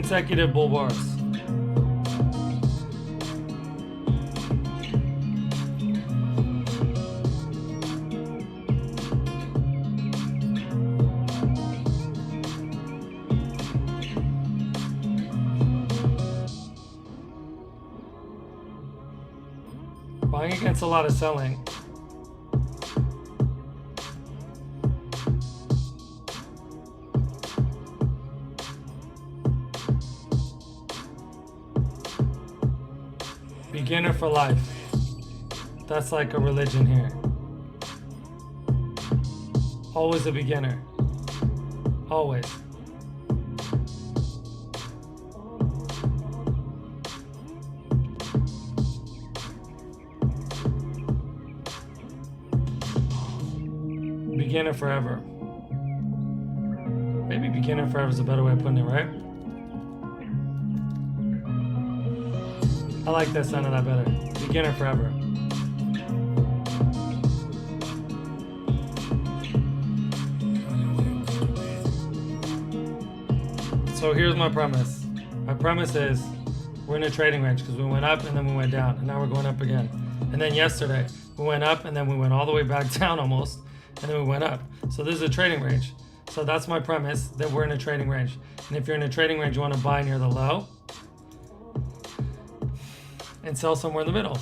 consecutive bull bars. Buying against a lot of selling. Beginner for life. That's like a religion here. Always a beginner. Always. Beginner forever. Maybe beginner forever is a better way of putting it, right? I like that sound of that better. Beginner forever. So here's my premise. My premise is we're in a trading range because we went up and then we went down and now we're going up again. And then yesterday we went up and then we went all the way back down almost and then we went up. So this is a trading range. So that's my premise, that we're in a trading range. And if you're in a trading range, you want to buy near the low and sell somewhere in the middle.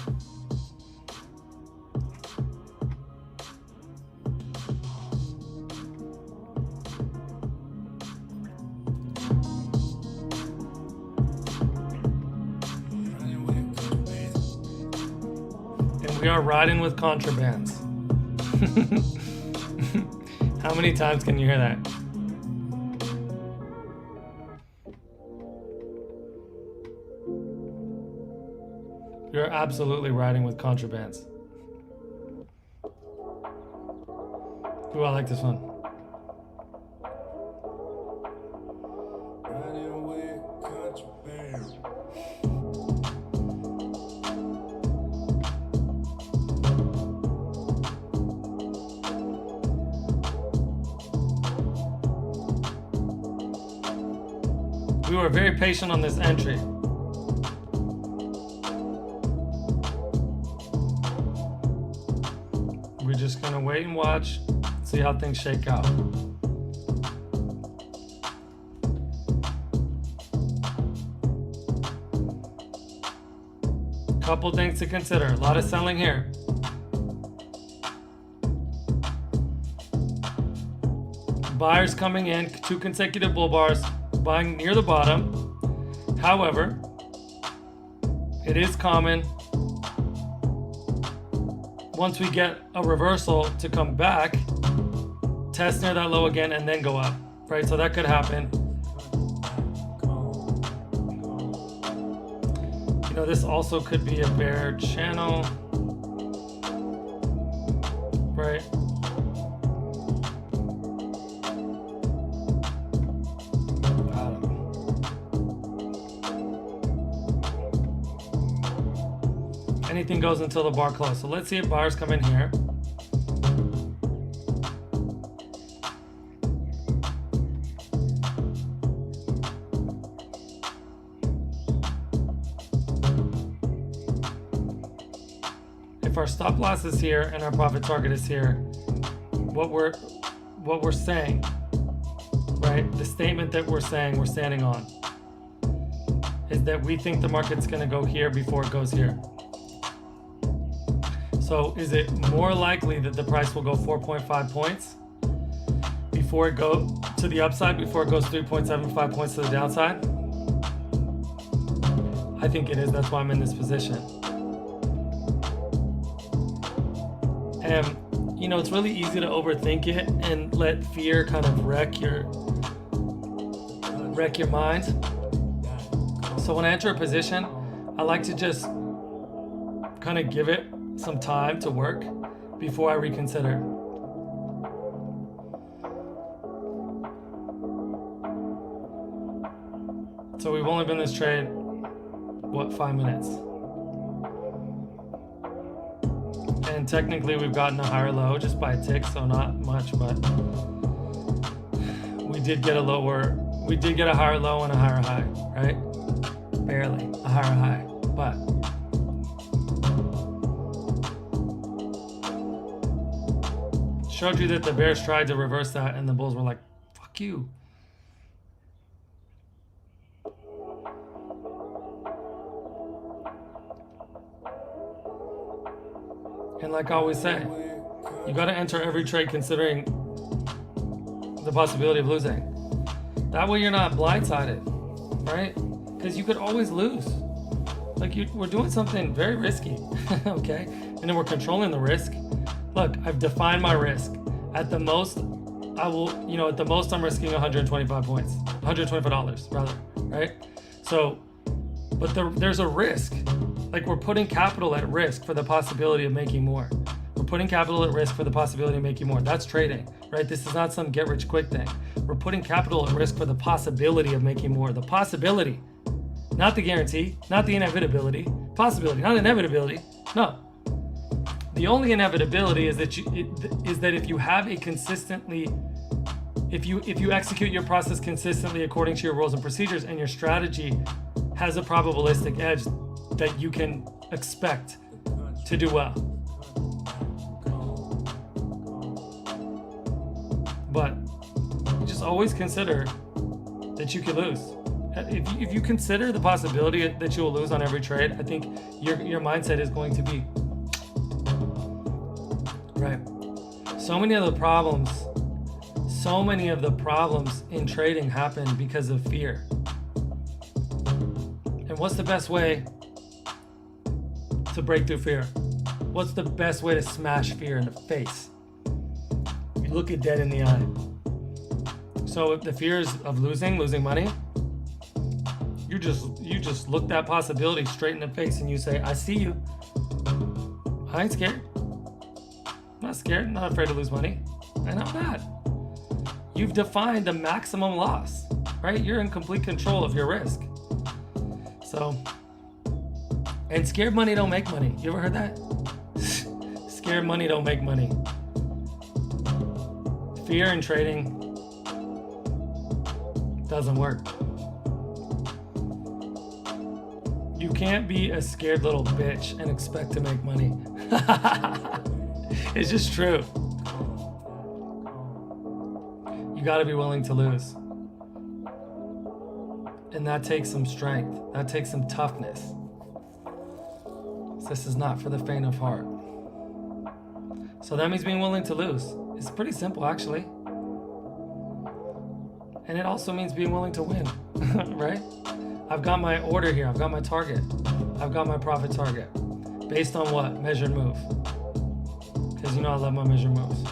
And we are riding with contrabands. How many times can you hear that? You're absolutely riding with contrabands. Ooh, I like this one. Riding with contraband. We were very patient on this entry. We're just gonna wait and watch, see how things shake out. Couple things to consider. A lot of selling here. Buyers coming in, 2 consecutive bull bars, buying near the bottom. However, it is common once we get a reversal to come back, test near that low again, and then go up, right? So that could happen. You know, this also could be a bear channel, right? Anything goes until the bar close. So let's see if buyers come in here. If our stop loss is here and our profit target is here, what we're saying, right? The statement that we're saying we're standing on is that we think the market's going to go here before it goes here. So is it more likely that the price will go 4.5 points before it goes to the upside, before it goes 3.75 points to the downside? I think it is. That's why I'm in this position. And, you know, it's really easy to overthink it and let fear kind of wreck your mind. So when I enter a position, I like to just kind of give it some time to work before I reconsider. So we've only been in this trade, what, 5 minutes? And technically we've gotten a higher low just by a tick, so not much, but we did get a lower, We did get a higher low and a higher high, right? Barely a higher high, but showed you that the bears tried to reverse that and the bulls were like, fuck you. And like I always say, you got to enter every trade considering the possibility of losing. That way you're not blindsided, right? Because you could always lose. Like we're doing something very risky, okay? And then we're controlling the risk. Look, I've defined my risk. At the most, I will, at the most I'm risking 125 points, $125 rather, right? So, but there's a risk. Like we're putting capital at risk for the possibility of making more. We're putting capital at risk for the possibility of making more. That's trading, right? This is not some get rich quick thing. We're putting capital at risk for the possibility of making more. The possibility, not the guarantee, not the inevitability. Possibility, not inevitability. No. The only inevitability is that if you have a consistently, if you execute your process consistently according to your rules and procedures, and your strategy has a probabilistic edge that you can expect to do well. But just always consider that you could lose. If you consider the possibility that you will lose on every trade, I think your mindset is going to be right. So many of the problems in trading happen because of fear. And what's the best way to break through fear? What's the best way to smash fear in the face? You look it dead in the eye. So if the fear is of losing money, you just look that possibility straight in the face and you say, I see you. I ain't scared. I'm not scared, I'm not afraid to lose money. And I'm not. You've defined the maximum loss, right? You're in complete control of your risk. So, and scared money don't make money. You ever heard that? Scared money don't make money. Fear in trading doesn't work. You can't be a scared little bitch and expect to make money. It's just true. You gotta be willing to lose. And that takes some strength. That takes some toughness. This is not for the faint of heart. So that means being willing to lose. It's pretty simple, actually. And it also means being willing to win, right? I've got my order here. I've got my target. I've got my profit target. Based on what? Measured move. Because I love my measured moves.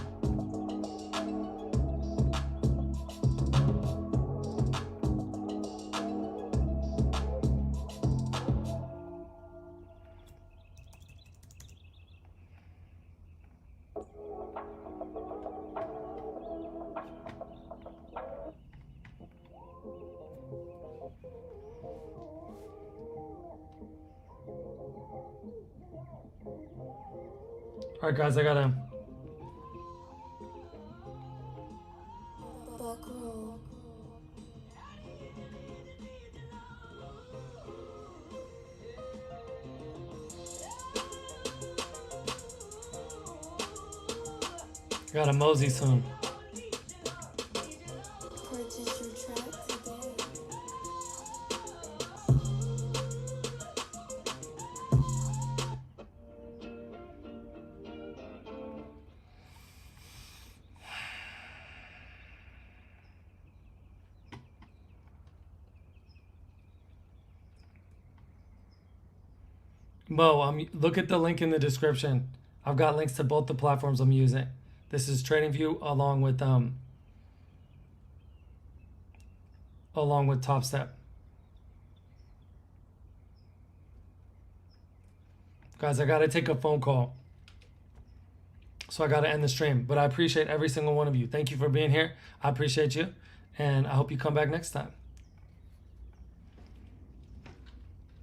All right, guys, I gotta mosey soon. Purchase your track today. Mo, look at the link in the description. I've got links to both the platforms I'm using. This is TradingView along with Top Step. Guys, I gotta take a phone call. So I gotta end the stream. But I appreciate every single one of you. Thank you for being here. I appreciate you. And I hope you come back next time.